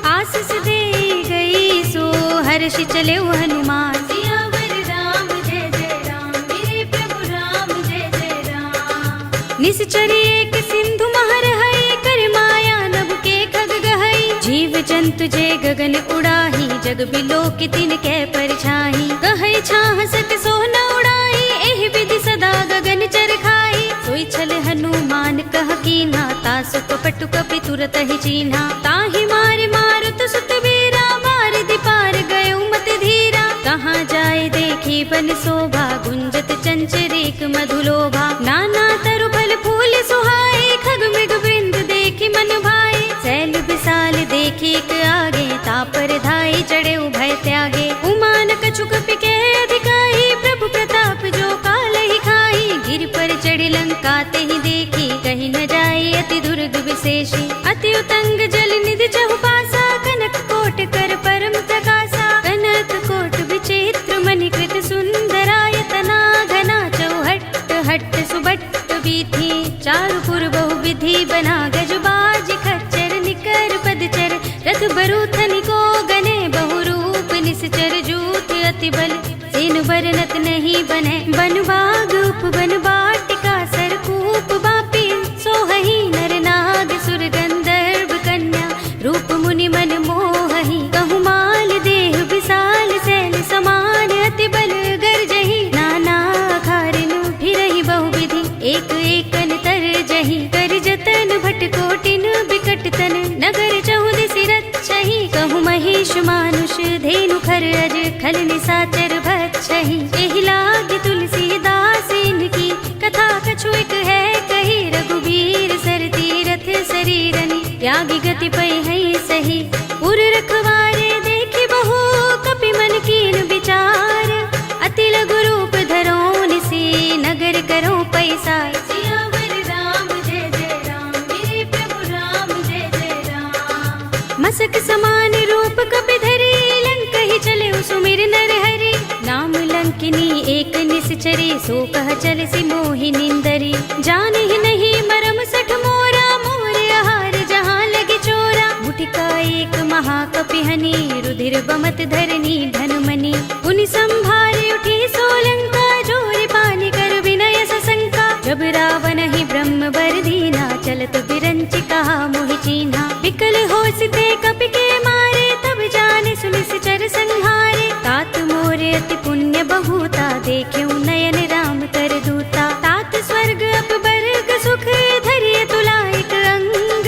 आशीष दे गई सो हर्षि चले हनुमान। सियावर राम जय जय राम, मेरे प्रभु राम जय जय राम। निश्चर एक सिंधु महर है, कर माया नभ के खग गहई। जीव जंतु जे गगन उड़ाही, जग बिलो के तिन कै परछाई। कहै छाह सक सो न उड़ाई, एहि विधि सदा गगन चर खाई। सोई छल हनुमान कह कीन्हा, तासु कपटु कपि तुरत ही चीन्हा। ताहि मारे मारुत सुत वीरा, मार दिपार गयो मत धीरा। कहाँ जाए देखी बन शोभा, गुंजत चंचरीक मधुलोभा। नाना तरु फल फूल सुहाए, खग मृग वृंद देखी मन भाए। सैल विशाल देखी एक आगे, तापर धाई चढ़े भय त्यागे। उमान कछु कपि के अधिकाई, प्रभु प्रताप जो काल ही खाई। गिर पर चढ़ी लंका तेहि देखी, कहीं न जाए अति दुर्ग विशेषी। अति उतंग जल निधि चहु पासा, कनक कोट कर परम प्रकाशा। कनक कोट विचित्र मणिकृत सुंदरायतना, घना चौहट्ट हट्ट सुबट्ट बीथी। चारु पुर बहु विधि बना, गजबाज खच्चर निकर पदचर। रथ बरूथनि को गने, बहु रूप निश्चर जूथ अति बल। सेन बरनत नहीं बने, बन बाग उपवन वाटिका। सरकूप बापी सोहहि, नर नाग सुर गंधर्व कन्या। रूप मुनि मन मोहहि, कहु माल देह विशाल। सैल समान अति बल गर्जहि, नाना खारिन फिरहि बहु विधि। एक एकन तर जहि, कर जतन भट कोटिन बिकट तन। नगर चहुदिसि रक्षहि, कहु महेश मानुष धेनु खर अज। खल निसाचर भक्षहि, एहि लाग तुलसीदास इनकी। कथा कछु एक है कही, रघुबीर सर तीरथ शरीरनि। त्यागी गति पै है सही, पुर रखवारे देखी बहु। कपि मन कीन विचार, अति लघु रूप धरो निसी। नगर करो पैसार। सियावर राम जय जय राम, मेरे प्रभु राम जय जय राम। मसक समान रूप कपि धरी, लंक ही चले सुमिर नर हरि। नाम लंकिनी एक निश्चरी, सो कह चल सि मोहि निंदरी। जाने ही नहीं मरम सठ मोरा, मोर आहार जहाँ लगे चोरा। मुठिका एक महाकपिहनि, रुधिर बमत धरनी धनमनि। पुनि संभारे उठी सोलंका, जोर पानी कर विनय सशंका। जब रावण ही ब्रह्म असते कपि के मारे, तब जाने सुनिश्चर संहारे। तात मोरे अति पुण्य बहुता, देख्यऊ नयन राम कर दूता। तात स्वर्ग अपवर्ग सुख, धरिय तुला एक अंग।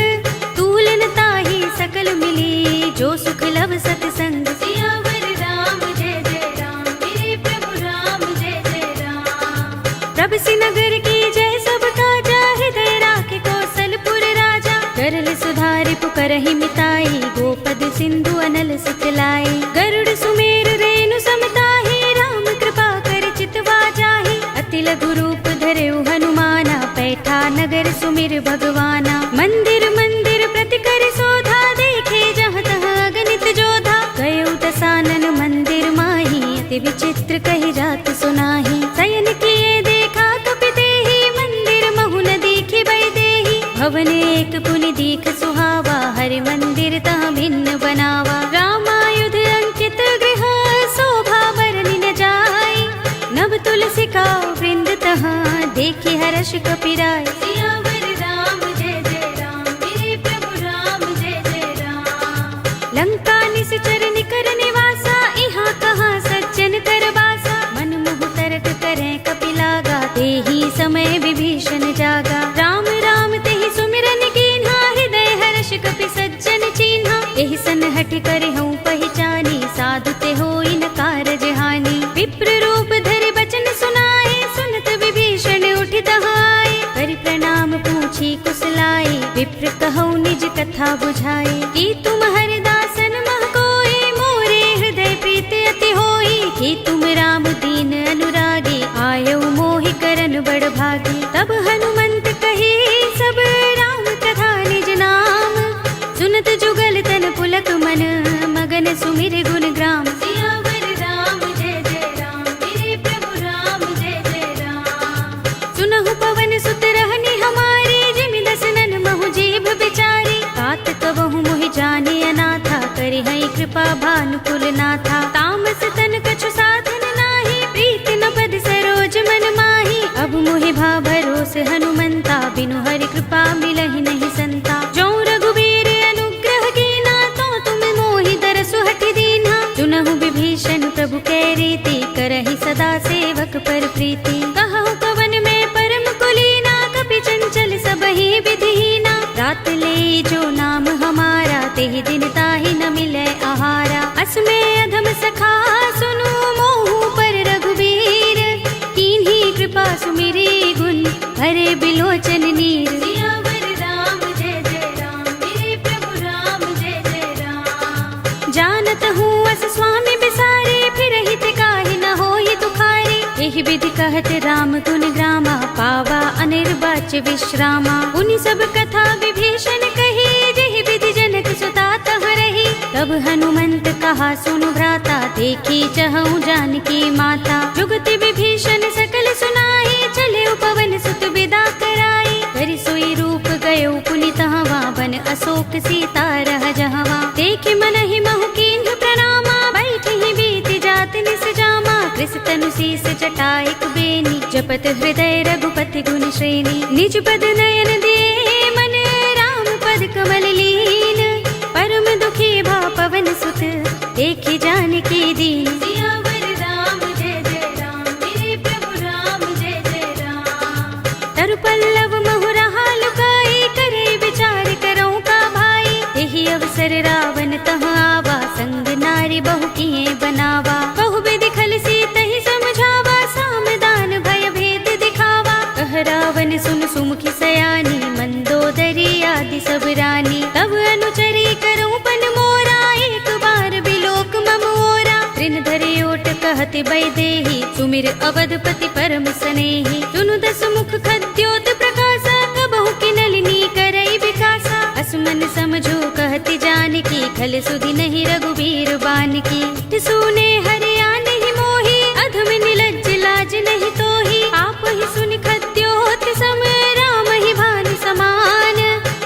तूलन ताहि सकल मिली, जो सुख लव सतसंग। सियावर राम जय जय राम, मेरे प्रभु राम जय जय राम। प्रभु नगर की जय सब काजा, हृदय राखे कौशलपुर राजा। करल सुधारि पुकरहि मिताई, गोपद सिंधु अनल सितलाई। गरुड़ सुमेर रेणु समताहि, राम कृपा कर चितवा जाहि। अति लघु रूप धरेउ हनुमाना, पैठा नगर सुमिर भगवाना। मंदिर मंदिर प्रति कर शोधा, देखे जहाँ तहाँ अगणित जोधा। गयउ दसानन मंदिर माही, अति विचित्र कहि जात सुनाही। शयन किए देखा कपि देहि, मंदिर महु न दीखि बैदेहि। भवन एक पुनि दीख सुहावा, हरि मंदिर तह भिन्न बनावा। रामायुध अंकित गृह, शोभा बरनि न जाय। नव तुलसी का वृंद तहाँ, देखि हर्ष कपिराय। सियावर राम जय जय राम, मेरे प्रभु राम जय जय राम। लंका निश्चर निकर निवासा, इहाँ कहाँ सज्जन कर बासा। मन मोह तर्क करें कपि लागा, तेहि समय विभीषण जागा। राम राम तेहि सुमिरन कीन्हा, हृदय हर्ष कपि सज्जन चीन्हा। एहि सन हठि करहउँ पहिचानी, साधु ते होई न कारज हानि। विप्र रूप धरि बचन सुनाए, सुनत विभीषण उठि तहाय। करि प्रणाम पूछी कुशलाई, विप्र कहउँ निज कथा बुझाए। कि तुम हरिदासन मह कोई, मोरे हृदय प्रीति अति होई। कि तुम राम दीन अनुरागी, आयउ मोहि करन बड़ भागी। तब हनुमंत कही सब राम कथा निज नाम। सुनत जुगल तन पुलक मन, मगन सुमिर गुण ग्राम। सियावर राम जय जय राम, मेरे प्रभु राम जय जय राम। सुनहु पवन सुत रहनी हमारी, जिमि दसनन महु जीभ बिचारी। तात कबहु मोहि जाने अनाथा, करिहै कृपा भानुकुल नाथा। तामस तन कछु साधन नाही, प्रीति न पद सरोज मन माही। अब मोहि भा भरोस हनुमंता, बिनु हरि कृपा मिलहि नहीं संता। जो रघुवीर अनुग्रह कीना, तो तुम मोहि दरसु हठि दीन्हा। चुनहु विभीषण प्रभु कै रीति, करहि सदा सेवक पर प्रीति। कहु कवन में परम कुलीना, कपि चंचल सबहि विधिहीना। रात ले जो नाम हमारा, तेहि दिन ताहि न मिलै आहारा। असमय अधम सखा सुनु, मोहु पर रघुवीर। कीन्ही कृपा सुमिरी गुण, हरे बिलोचन नीर। सियावर राम जय जय राम, मेरे प्रभु राम जय जय राम। जानत हूँ अस स्वामी बिसारे, फिर हित काहि न होई दुखारी। एहि विधि कहत राम गुण ग्रामा, पावा अनिर्वाच्य विश्रामा। उनि सब कथा विभीषण कही, जेहि विधि जनक सुता तह रही। तब हनुमंत कहा सुनु भ्राता, देखी चहु जानकी माता। जुगति विभीषण सकल सुनाई, चले पवन सुत विदा कराई। करि सोई रूप गयो पुनि तहवा, बन अशोक सीता रह जहवा। देखि मनहि महु कीन्ह प्रणामा, बैठहि बीति जात निस जामा। कृस तनु शीस जटाइक बेनी, जपत हृदय रघुपति गुण श्रेणी। निज पद नयन दिए मन, राम पद कमल लीन। परम दुखी भा पवन सुत, देखि जानकी दीन। सियावर राम जय जय राम, मेरे प्रभु राम जय जय राम। तरु पल्लव महु रहा लुकाई, करे विचार करऊँ का भाई। एहि अवसर रावण तह आवा, संग नारी बहु किए बनावा। बहु विधि खल सीतहि समझावा, सामदान भय भेद दिखावा। कह रावण सुन सुमुखी सयानी, मंदोदरी आदि सब रानी। तब अनुचरी करऊँ पन मोरा, एक बार बिलोक मम ओरा। तृण धरे ओट कहति बैदेहि, सुमिर अवधपति परम सनेहि। चुनु दस मुख खद्योत प्रकाशा, कबहु किनलिनी करई विकासा। असमन समझो कहति जानकी, खल सुधि नहीं रघुवीर बानकी। सुने हरिया नहीं मोहि, अधम निलज्ज लाज नहीं तोहि। आप ही सुनि खद्योत सम, राम ही भानु समान।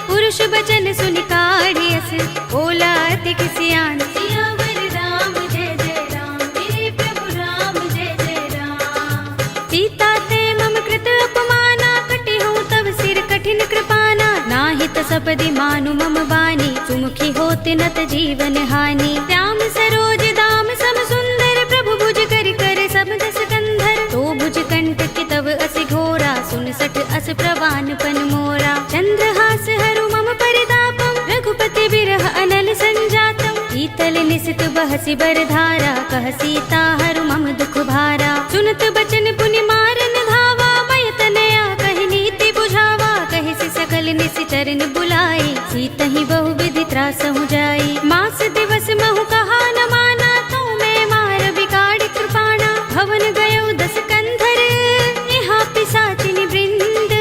पुरुष बचन सुनि काढ़ियस, बोला अति किसियान। सियावर राम जय जय राम, मेरे प्रभु राम जय जय राम। सीता ते मम कृत अपमाना, कटिहउँ तब सिर कठिन कृपाना। नाहित सपदि मानु मम बानी, सुमुखी हो होत न त जीवन हानि। श्याम सरोज दाम सम सुंदर, प्रभु भुज कर कर सब दस कंधर। तो भुज कंटक तव अस घोरा, 69 अस प्रवान पन मोरा। चंद्रहास हरु मम परितापम, रघुपति बिरह अनल संजातम। शीतल निसित बहसी बरधारा, कह सीता हरु मम दुख भारा। सुनत बचन पुनि मारन धावा, मय तनया कहि नीति बुझावा। कहि सि सकल निसि चरण बुलाई, सीतहि बहु विधि त्रासहु जाई। मास दिवस महु कहा न माना, तो मैं मार बिगाड़ कृपाणा। भवन गयो 10 कंधर, यहाँ पिशाचिनी वृंद।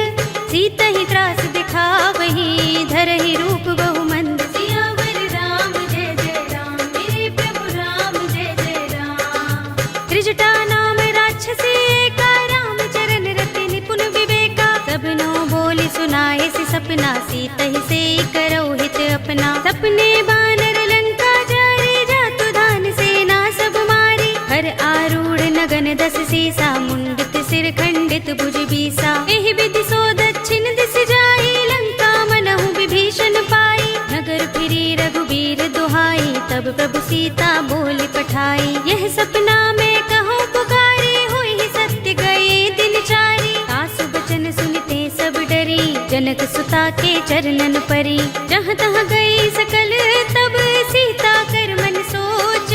सीतहि त्रास दिखावही, धरहि रूप बहु मंद। सियावर राम जय जय राम, मेरे प्रभु राम जय जय राम। त्रिजटा नाम राक्षसी एका, राम चरण रति निपुण विवेका। सबनो बोली सुनाए सि सपना, सीतहि से करो हित अपना। सपने बानर लंका जारे, जातु धान सेना सब मारी। हर आरूढ़ नगन 10 सीसा, मुंडित सिर खंडित भुज बीसा। एहि विधि सो दक्षिण दिस जाई, लंका मनहु विभीषण पाई। नगर फिरी रघुबीर दुहाई, तब प्रभु सीता बोली पठाई। यह सपना में कहो पुकारी, हुई सत्य गए दिन चारी। सासु बचन सुनते सब डरी, जनक सुता के चरणन परी। जहाँ तहाँ गई सकल तब, सीता कर मन सोच।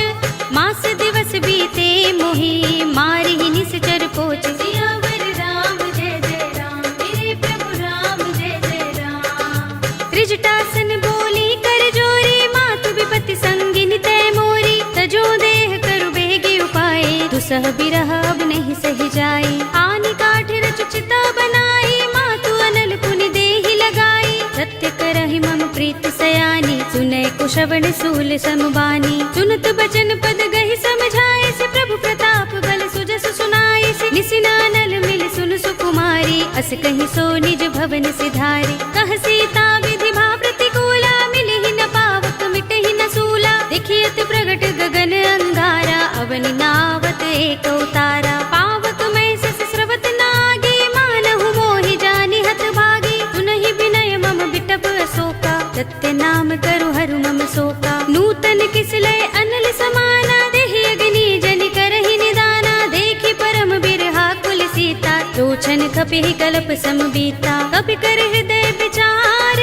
मास दिवस बीते मोही, मारी निश्चर पोच। सियावर राम जय जय राम, मेरे प्रभु राम जय जय राम। त्रिजटासन बोली कर जोरी, मातु विपत्ति संगिनी तय मोरी। तजो देह करु बेगी उपाय, दुसह बिरह अब नहीं सही जाई। आनि काठ रचु चिता बनाई, मातु अनल पुनि देहि लगाई। सत्य करहि मम प्रीत सयानी, सुनै कुशवण सूल समबानी। सुनत बचन पद गहि समझाए, से प्रभु प्रताप बल सुजस सुनाए। से निसिनानल मिल सुन सुकुमारी, अस कहि सो निज भवन सिधारे। कह सीता विधि भा प्रतिकूला, मिलहि न पावक मिटहि न सूला। देखियत प्रगट गगन अंगारा, अवनि नावत एक उतारा। पावक में सस स्रवत नागी, मानहु मोहि जानि हत भागी। सुनहि बिनय मम बिटप अशोका, सत्य नाम करु हरु मम शोका। नूतन किसलय अनल समाना, देहि अग्नि जनि करहि निदाना। देखि परम बिरहा कुल सीता, लोचन खपिहि कल्प सम बीता। कपि कर हृदय विचार,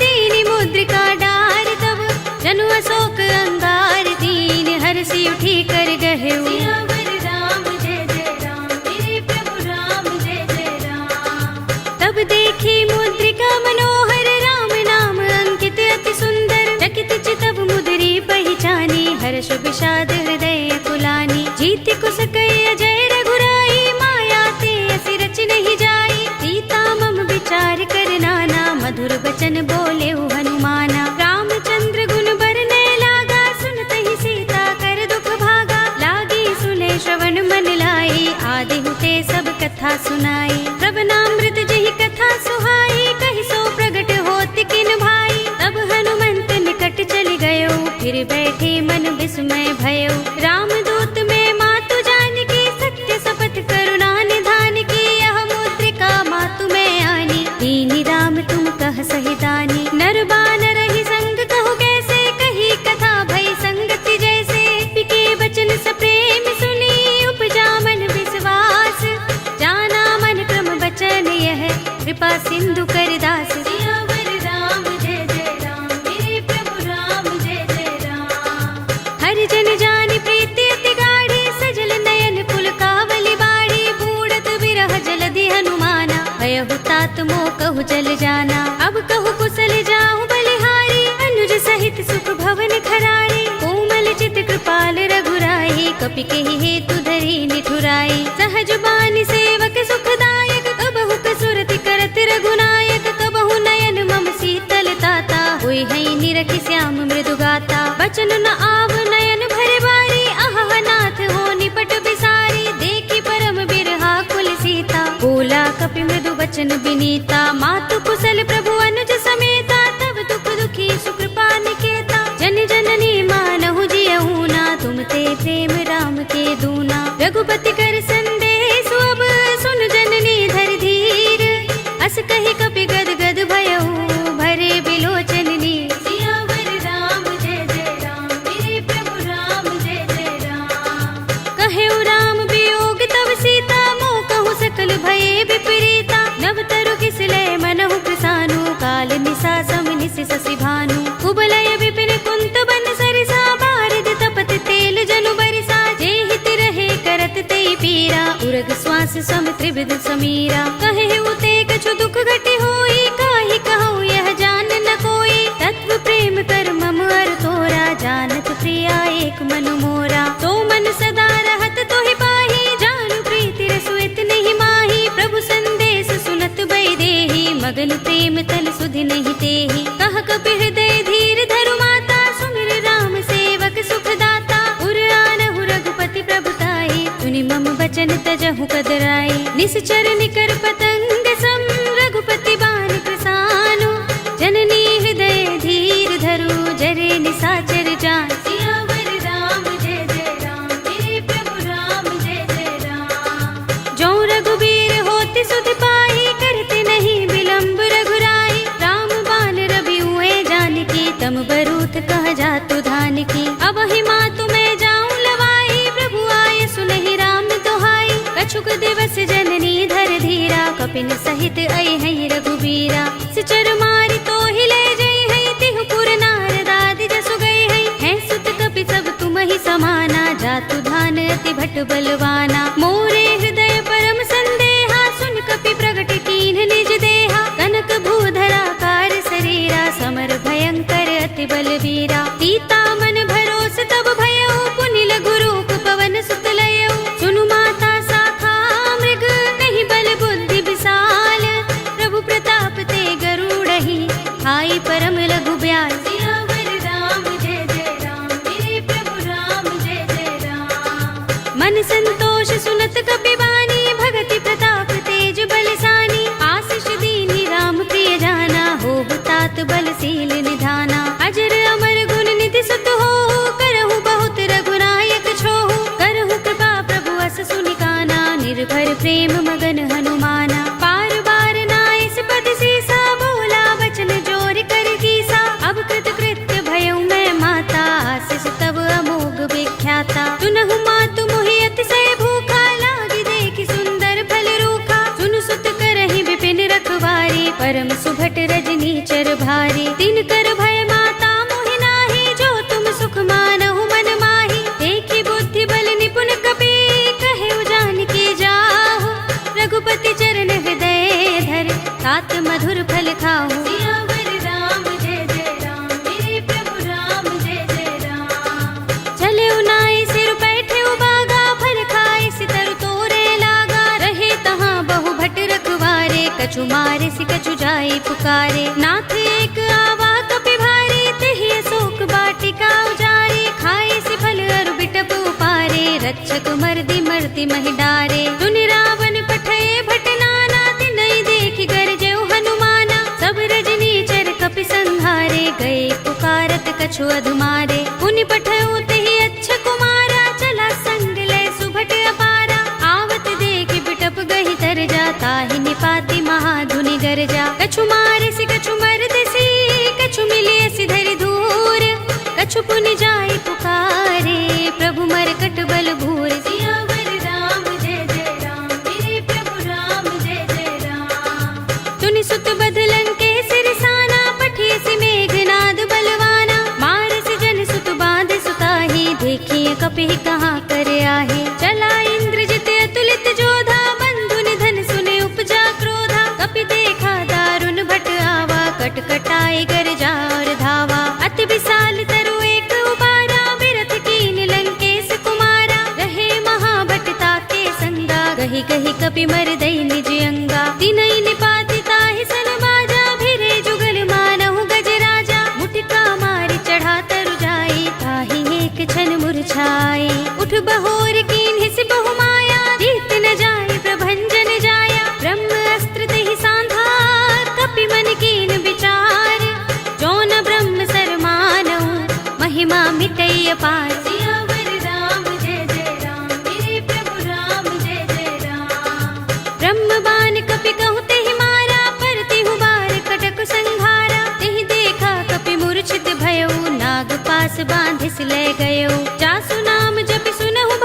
दीनि मुद्रिका डार तब। जनु अशोक अंगार दीन, हरषि उठी कर गहेउ। सियावर राम जय जय राम, मेरे प्रभु राम जय जय राम। तब देखी मुद्रिका मनोहर, राम नाम अंकित अति सुंदर। चकित चितव मुद्री पहिचानी, हर्ष विषाद हृदय कुलानी। जीति कुस कय अजय रघुराई, माया ते असि रच नहीं जाई। सीता मम विचार कर नाना, मधुर बचन बोले हनुमाना। रामचंद्र गुण बरने लागा, सुनतहि सीता कर दुख भागा। लागी सुने श्रवण मन लाई, आदि हुते सब कथा सुनाई। श्रवणामृत जहि कथा सुहाई, कहि सो प्रगट होत किन भाई। तब हनुमंत निकट चल गयो, फिर बैठे मन विस्मय भयो। रामदूत में मातु जानकी, सत्य शपथ करुणा निधान की। यह मुद्रिका मातु में आनी, दीनी राम तुम कह सही दानी। नर बानर ही संग कहो कैसे, कही कथा भई संगति जैसे। पिके बचन सप्रेम सुनी, उपजा मन विश्वास। जाना मन क्रम बचन यह, कृपा सिंधु कर दास। सियावर राम जय जय राम, मेरे प्रभु राम जय जय राम। हरि जन जानि प्रीति अति गाढ़ी, सजल नयन पुलकावली बाड़ी। बूढ़त बिरह जलधि हनुमाना, भयहु तात मोह कहु जल जाना। अब कहु कुशल जाहु बलिहारी, अनुज सहित सुख भवन खरारी। कोमल चित कृपाल रघुराई, कपि केहि हेतु धरि निठुराई। सहज बानी सेवक सुखदायक, कबहु कसुरति करत रघुनायक। कबहु नयन मम शीतल ताता, होय हई निरखि श्याम मृदु गाता। बचन न आव नयन भरे बारी, आह नाथ हो निपट बिसारी। देखि परम बिरहा कुल सीता, बोला कपि मृदु वचन विनीता। मातु कुशल प्रभु अनुज समेता, तब दुख दुखी सुकृपा निकेता। जन जननी मानहु जियहु ना, तुम ते प्रेम राम के दूना। रघुपति कर संदेश अब, सुन जननी धर धीर। अस कहि कपि गद गद भयहु, भरे बिलोचन नीर। सियावर राम सहसा समिनिस शशि भानु कुबलय विपिन कुंत बन सरिसा बारिद तपत तेल जनु बरिसा जे हित रहे करत ते पीरा उरग श्वास सम त्रिविध समीरा कहे उते कछु दुख घटे होई काहि कहूँ यह जान न कोई तत्व प्रेम कर मम अर तोरा जानत प्रिया एक मनु मोरा तो मन सदा रहत तो ही पाही जानु प्रीति रसुइत नहीं माही प्रभु संदेश सुनत भय देहि मगन प्रेम तन सुधि नहीं तेहि कह कपि हृदय धीर धरु माता सुमिर राम सेवक सुख दाता उर आनहु रघुपति प्रभुताई सुनि मम बचन तजहु कदराई निश्चर निकर पतंग सम रघुपति बाण प्रसानु जननी हृदय धीर धरु जरे निसाचर जान सियावर राम जय जय राम मेरे प्रभु राम जय जय राम जो रघुबीर होति सुध पाई करते नहीं विलंब रघुराई राम बाण रवि हुए जानकी तम बरूथ कह जातु धान की अब ही मातु मैं जाऊं लवाई प्रभु आए सुनहि राम दोहाई कछुक दिवस जननी धर धीरा कपिन सहित अय है रघुबीरा सिचर मारि तो हिले जय है तिहु पुर नारद आदि जसु गए है सुत कपि सब तुम ही समाना जातु धान अति भट बलवाना मोरे हृदय परम संदेहा सुन कपि प्रगट कीन्ह निज देहा कनक भूधरा कार शरीरा समर भयंकर अति बलवीरा सीता मन भरोस तब भयउ पुनि लघु रूप पवन सुत लयउ सुनु माता साखा मृग नहीं बल बुद्धि विशाल प्रभु प्रताप ते गरुड़हि आई परम लघु ब्याल सियावर राम जय जय राम मेरे प्रभु राम जय जय राम मन संतोष सुनत कपि वाणी भगति प्रताप तेज बलसानी आशीष दीनी राम प्रिय जाना हो तात बलशील निधाना अजर अमर गुण निधि सुत हो करहु बहुत रघुनायक छोहु करहु कृपा प्रभु अस सुनिकाना निर्भर प्रेम मगन हनुमाना पार बार नाइस पद सीसा बोला वचन जोर कर कीसा अब कृत कृत्य भयउ मैं माता आशीष तब अमोघ विख्याता सुनहु मातु मोहि अतिशय भूखा लागी देखि सुंदर फल रूखा सुन सुत करहि विपिन रखवारी परम सुभट रजनी चर भारी तिन कर भय माता मोहि नाहि जो तुम सुख मानहु मन माही देखि बुद्धि बल निपुण कपि कहे जानकी जाहु रघुपति चरण हृदय धर तात मधुर फल खाहु सियावर राम जय जय राम मेरे प्रभु राम जय जय राम चले उनाई सिर बैठे उबागा फल खाए सितर तोरे लागा रहे तहाँ बहु भट रखवारे कछु मारे सि कछु जाई पुकारे नाथ एक आवा कपि भारी तेहि अशोक बाटिका उजारी खाए सि फल अरु बिटप उपारे रक्षक मर्दि मर्ति महि डारे सुनि रावण पठये भट नाना तिनहि देखि गरजेउ हनुमाना सब रजनी चर कपि संहारे गए पुकारत कछु अधुमारे पुनि पठयउ तेहि अच्छा कुमारा चला संग लय सुभट अपारा आवत देखि बिटप गहि तर जाता ही निपाति महाधुनि गरजा कछु मारे सि कछु मर्द सी कछु मिले सि धरि धूर कछु पुनि जाई पुकारे प्रभु मरकट बल भूर सियावर राम जय जय राम मेरे प्रभु राम जय जय राम सुनि सुत बदलन के सिरसाना पठिय सि मेघनाद बलवाना मार सि जन सुत बांध सुताही देखिए कपि कहाँ कर आहे चला इंद्रजित अतुलित जोधा बंधु निधन सुने उपजा क्रोधा कपि देखा दारुण भट आवा कट कटाई गर जा और धावा अति विशाल तरु एक उबारा विरथ कीन लंकेश कुमारा रहे महाभट ताके संगा गहि गहि कपि मर दई निज अंगा तिनहि निपाति ताहि सन बाजा भिरे जुगल मानहु गज राजा मुटिका मारि चढ़ा तरु जाई ताहि एक क्षण मुरझाई उठ बहोर कीन्हि सि बहु माया जीत न जाय प्रभंजन जाया ब्रह्म अस्त्र तेहि सांधा कपि मन कीन विचार जो न ब्रह्म सर मानऊ महिमा मिटय अपार सियावर राम जय जय राम मेरे प्रभु राम जय जय राम ब्रह्म बाण कपि कहु तेहि मारा पर तिहु बार कटक संघारा तेहि देखा कपि मूर्छित भयउ नाग पास बांधिस ले गयो जासु नाम जपि सुनहु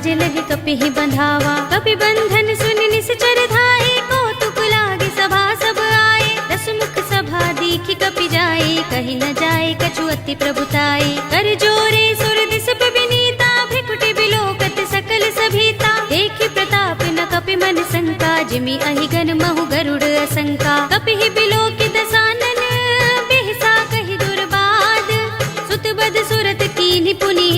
लाज लगे कपिहि बंधावा। कपि बंधन सुनि निश्चर धाये, कौतुक लागे सभा सब आए। दस मुख सभा दीखि कपि जाए, कहि न जाए कछु अति प्रभुताई। कर जोरे सुर दिस विनीता, भ्रिकुटि बिलोकत सकल सभीता। देखि प्रताप न कपि मन शंका, जिमि अहिगन महु गरुड़ असंका। कपिहि बिलोकि दसानन, बिहसा कहि दुर्बाद। सुत बद सुरत कीन्हि पुनि,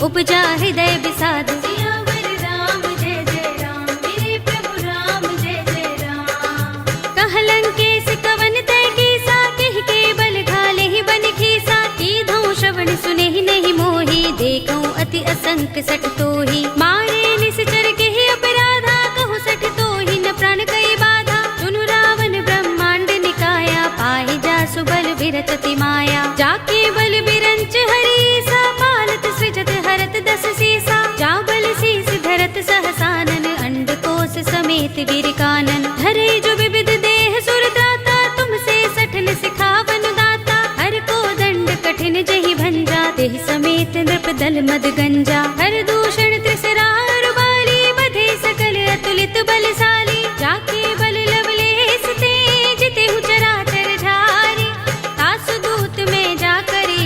उपजा हृदय विषाद। सियावर राम जय जय राम, मेरे प्रभु राम जय जय राम। कहलंकेश कवन तै कीसा, कहि के बल घाले ही बन खीसा। कीधौ श्रवण सुनेहि नहीं मोहि, देखौ अति असंक सठ तोहि। मारे निश्चर केहि अपराधा, कहु सठ तोहि न प्राण कई बाधा। सुनु रावण ब्रह्मांड निकाया, पाहि जासु बल बिरत अति माया। जाके बल बिरंच हरीसा, पालत सृजत हरत दस सीसा। जा बल शीस धरत सहसानन, अंडकोश समेत वीर कानन। धरे जो विविध देह सुर त्राता, तुमसे सठन सिखावन दाता। हर को दंड कठिन जहि भंजा, तेहि समेत नृप दल मद गंजा। हर दूषण त्रिसरा बाली, बधे सकल अतुलित बलशाली। जाके बल लवलेश ते, जितेहु चराचर झारी। तासु दूत में जा करी,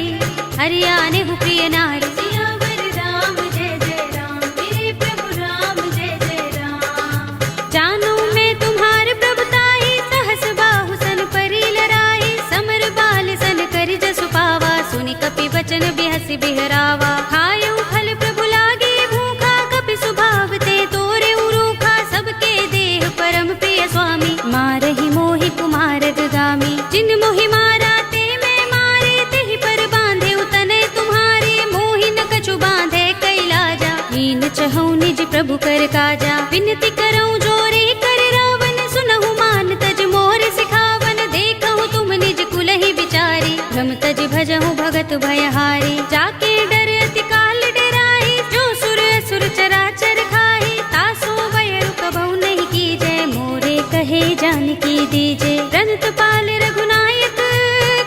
हरियाने हु प्रिय नारी। सियावर राम जय जय राम, मेरे प्रभु राम जय जय राम। जानो मैं तुम्हार प्रभुताई, सहस बाहु सन परी लराई। समर बाल सन करि जसु पावा, सुनि कपि वचन बिहसि बिहरावा। खायौ फल प्रभु लागे भूखा, कपि स्वभाव ते तोरे रूखा। सबके देह परम प्रिय स्वामी, मारहि मोहि कुमार गामी। जिन मोहि मारा ते मैं मारे, तेहि पर बांधे उतने तुम्हारे। मोहि न कछु बांधे कैलाजा, हीन चहु निज प्रभु कर काजा। विनती करऊं जोरे कर रावण, सुनहु मान तज मोर सिखावन। देखहु तुम निज कुलहि विचारी, भ्रम तज भजहु भगत भयहारी। जाके डर अति काल डराई, जो सुर असुर चराचर खाई। तासो बयरु कबहु नहीं कीजै, मोरे कहे जानकी दीजे। रनत पाल रघुनायक,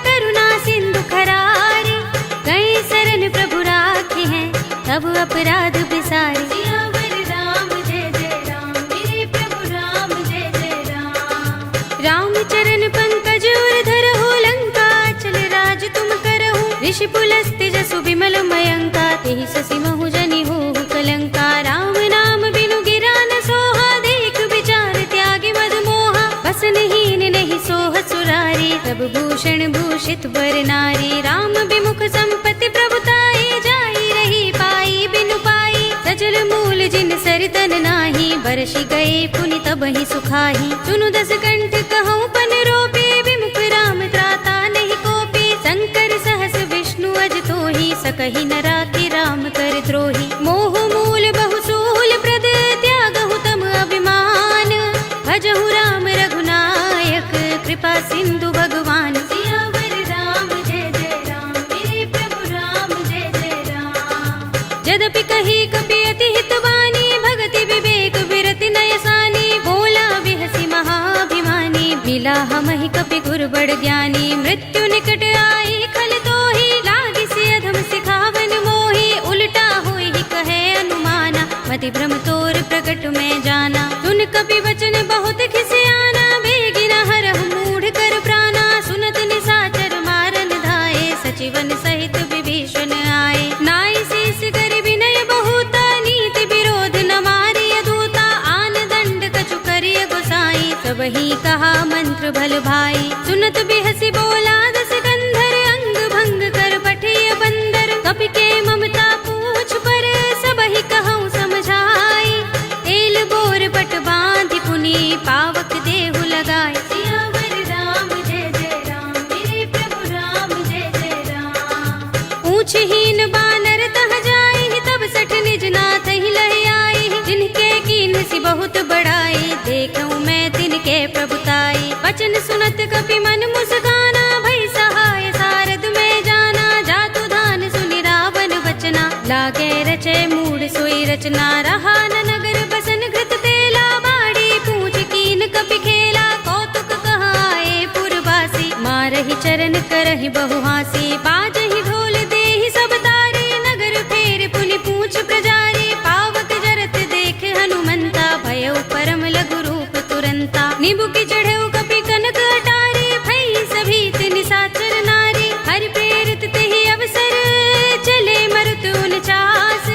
करुणा सिंधु खरारी। गए शरण प्रभु राखे हैं, तब अपराध बिसारी। सियावर राम जय जय राम, मेरे प्रभु राम जय जय राम। राम चरण पंकज उर धरहु, लंका चल राज तुम करहु। ऋषि पुलस्त्य जसु विमल मयंका, तेहि ससि महु जनि होहु कलंका। राम नाम बिनु गिरा न सोहा, देख विचार त्यागी मद मोहा। बसनहीन नहीं सोह सुरारी, तब भूषण भूषित बर नारी। राम विमुख संपत्ति प्रभुताई, जाई रही पाई बिनु पाई। सजल मूल जिन सरितन नाही, बरसि गए पुनि तबहि सुखाही। सुनु दस कंठ कहऊँ पन रोपी, विमुख राम त्राता नहीं कोपी। शंकर सहस विष्णु अज तोहि, सकहि न राखि राम कर द्रोही। मोह मूल बहु सूल प्रद, त्यागहु तम अभिमान। भजहु राम रघुनायक, कृपा सिंधु भगवान। सियावर राम जय जय राम, मेरे प्रभु राम जय जय राम। यद्यपि कही कपि अति हितवानी, भगति विवेक विरति नयसानी। बोला बिहसि महाभिमानी, मिला हमहि कपि गुर बड़ ज्ञानी। मृत्यु निकट आई खल तोहि, लागिसि अधम सिखावन मोहि। उल्टा होई कहे अनुमाना, मति भ्रम तोर प्रकट में जाना। सुन कपि वचन बहुत खिसियाना, बेगिन हरहु मूढ़ कर प्राणा। सुनत निशाचर मारन धाये, सचिवन सहित विभीषण आए। नाई शीस कर विनय बहुता, नीति विरोध न मारिय दूता। आन दंड कछु करिय गोसाई, सबहि कहा मंत्र भल भाई। सुनत बिहसि बोला दस कंधर, अंग भंग कर पठिय बंदर। कपि के ममता पूछ पर, सबहि कहऊँ समझाई। तेल बोर पट बांधि पुनि, पावक देहु लगाई। सियावर राम जय जय राम, मेरे प्रभु राम जय जय राम। पूछहीन बानर तह जाई, तब सठ निज नाथ ही लहि आई। जिनके कीन्ह सि बहुत बड़ाई, देखऊँ मैं तिनके प्रभुताई। वचन सुनत कपि मन मुस्काना, भई सहाय सारद में जाना। जातु धान सुनि रावण वचना, लागे रचे मूढ़ सोई रचना। रहा न नगर बसन घृत तेला, बाड़ी पूछ कीन कपि खेला। कौतुक कहाए पुरवासी, मारहि चरण करहि बहु हासी। बाजहि ढोल देहि सब तारी, नगर फेर पुनि पूछ प्रजारी। पावक जर नींबू की चढ़ेऊ कपि कनक अटारी, भई सभी निशाचर नारी। हरि प्रेरित ते ही अवसर, चले मरुत 49,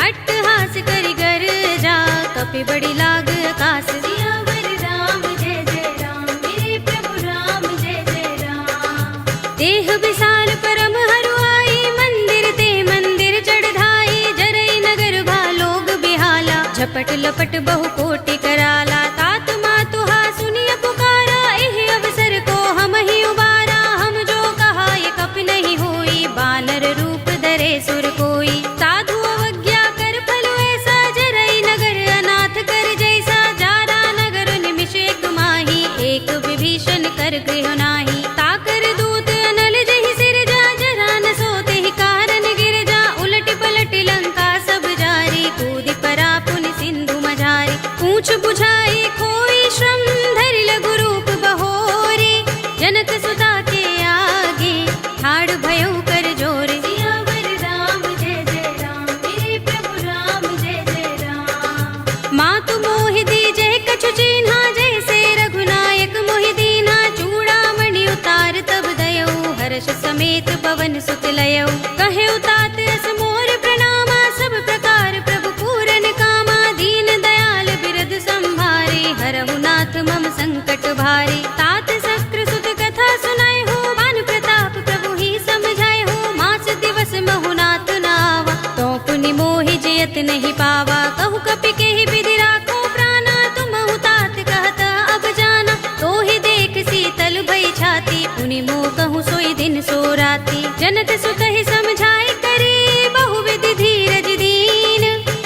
अट्टहास करि गर जा, कपि बड़ी लाग आकाश। सियावर राम जय जय राम, मेरे प्रभु राम जय जय राम। देह विशाल परम हरुआई, मंदिर ते मंदिर चढ़ाई। जरई नगर भालोग बिहाला, झपट लपट बहु कोटि कराला। तात मातुहा सुनिय पुकारा, एह अवसर को हम ही उबारा। हम जो कहा ये कप नहीं होई, बानर रूप धरे सुर कोई। साधु अवज्ञा कर फल ऐसा, जरई नगर अनाथ कर जैसा। जारा नगर निमिष एक माही, एक विभीषण कर गृह नाही। ताकर दूत अनल जहि सिर जा, जरा न सोते ही कारण गिर जा। उलट पलट लंका सब जारी, कूदि परा पुनि सिंधु मझारी। पूछ बुझाई खोई श्रम, धरि लघु रूप बहोरी। जनक सुता के आगे, ठाड़ भयउ कर जोरे। सियावर राम जय जय राम, मेरे प्रभु राम जय जय राम। मातु मोहि दीजे कछु चिन्हा, जैसे रघुनायक मोहि दीन्हा। चूड़ामणि उतार तब दयऊ, हर्ष समेत पवन सुत लयऊ। कहे उतात अस मोर प्रणामा, सब प्रकार प्रभु पूरन कामा। दीन दयाल बिरद संभारे, हरहु नाथ मम संकट भारे। तात शक्र सुत कथा सुनाए हो, मान प्रताप प्रभु ही समझाए हो। मास दिवस महु नाथ नावा, तो पुनि मोहि जयत नहीं पावा। कहु कपि के ही विधि राखो प्राणा, तुमहु तात कहत अब जाना। तो ही देख शीतल भई छाती, पुनि मोह कहूँ सोई दिन सो राती। जनक सुत ही समझाए करी, बहु विधि धीरज दीन।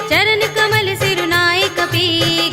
चरण कमल सिरुनाए कपि,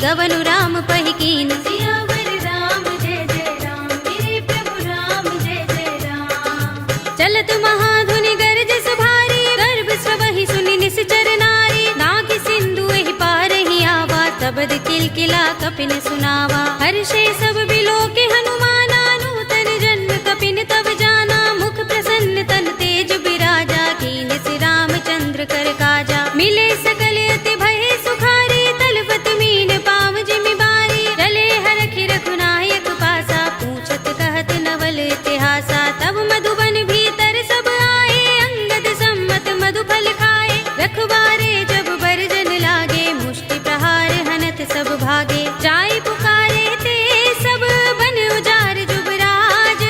गवनु राम पहि कीन। सियावर राम जय जय राम, मेरे प्रभु राम जय जय राम। चलत महाधुनि गरजस भारी, गर्भ स्वहि सुनि निश्चर नारी। नाग सिंधु एहि पार ही आवा, तबद किलकिला कपिन सुनावा। हर्षे सब बिलोके हनुमाना, नूतन जन्म कपिन तब जाना। मुख प्रसन्न तन तेज बिराजा, कीन सि रामचंद्र कर काजा। मिले सकल अति भय सुखारी, तलपत मीन पाम जिमि बारी। चले हरखि रघुनायक पासा, पूछत कहत नवल इतिहासा। तब मधुबन भीतर सब आए, अंगद सम्मत मधु फल खाए। रखवारे जब बरजन लागे, मुष्टि प्रहार हनत सब भागे। जाय पुकारे ते सब बन उजार जुबराज।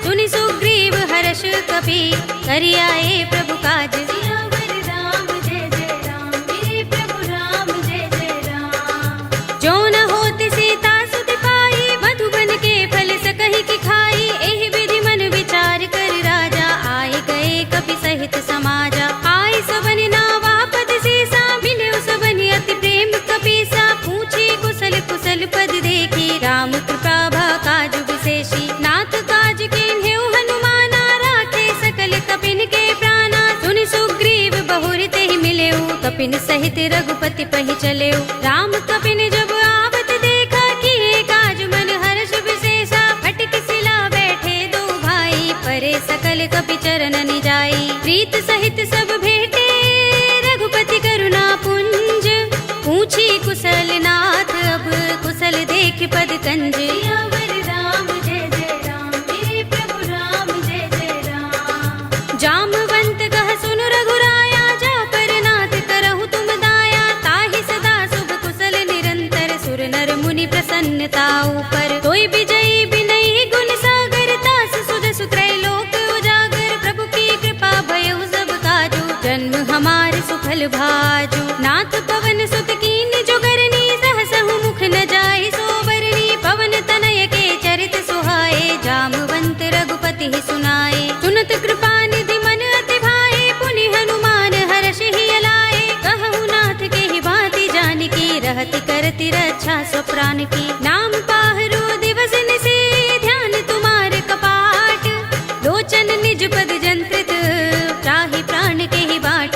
सुनि सुग्रीव हर्ष कपि, करि आए प्रभु काज। सियावर राम जय जय राम, मेरे प्रभु राम जय जय राम। जो न होति सीता सुत पाई, मधुबन के फल सकहि की खाई। एहि विधि मन विचार कर राजा, आए गए कपि सहित समाजा। आए सबन नावा पद सीसा, मिले सबन अति प्रेम कपीसा। पूछे कुशल कुशल पद देखी, राम कृपा भा काज विशेषी। नाथ काज कीन्हेउ हनुमाना, राखे सकल कपिन के प्राणा। सुनि सुग्रीव बहुर तेहि मिलेउ, कपिन सहित रघुपति पहि चलेउ। राम कपिन जब आवत देखा, किए काज मन हर्ष विशेषा। फटक सिला बैठे दो भाई, परे सकल कपि चरण जाई। प्रीत सहित सब भेटे, रघुपति करुणा पुंज। पूछी कुशल नाथ, अब कुशल देख पद कंज। सियावर राम जय जय राम, मेरे प्रभु राम जय जय राम। जामवंत कह सुन रघुराया, जा पर नाथ करहु तुम दाया। ताहि सदा शुभ कुशल निरंतर, सुर नर मुनि प्रसन्नता ऊपर। तोई विजयी बिनयी गुण सागर, तास सुध सुत्रय लोक उजागर। प्रभु की कृपा भयउ सब काजू, जन्म हमार सुफल भाजू। नाथ पवन सुत कीन जोगरनी, सहसहु मुख न जाय सोबरनी। पवन तनय के चरित सुहाए, जामवंत रघुपति ही सुनाए। सुनत कृपा निधि मन अति भाए, पुनि हनुमान हर्ष ही अलाए। कहु नाथ के ही भांति जानकी, रहति करति रक्षा सो प्राण की। नाम पाहरो दिवस निशि, ध्यान तुम्हार कपाट। लोचन निज पद जंत्रित,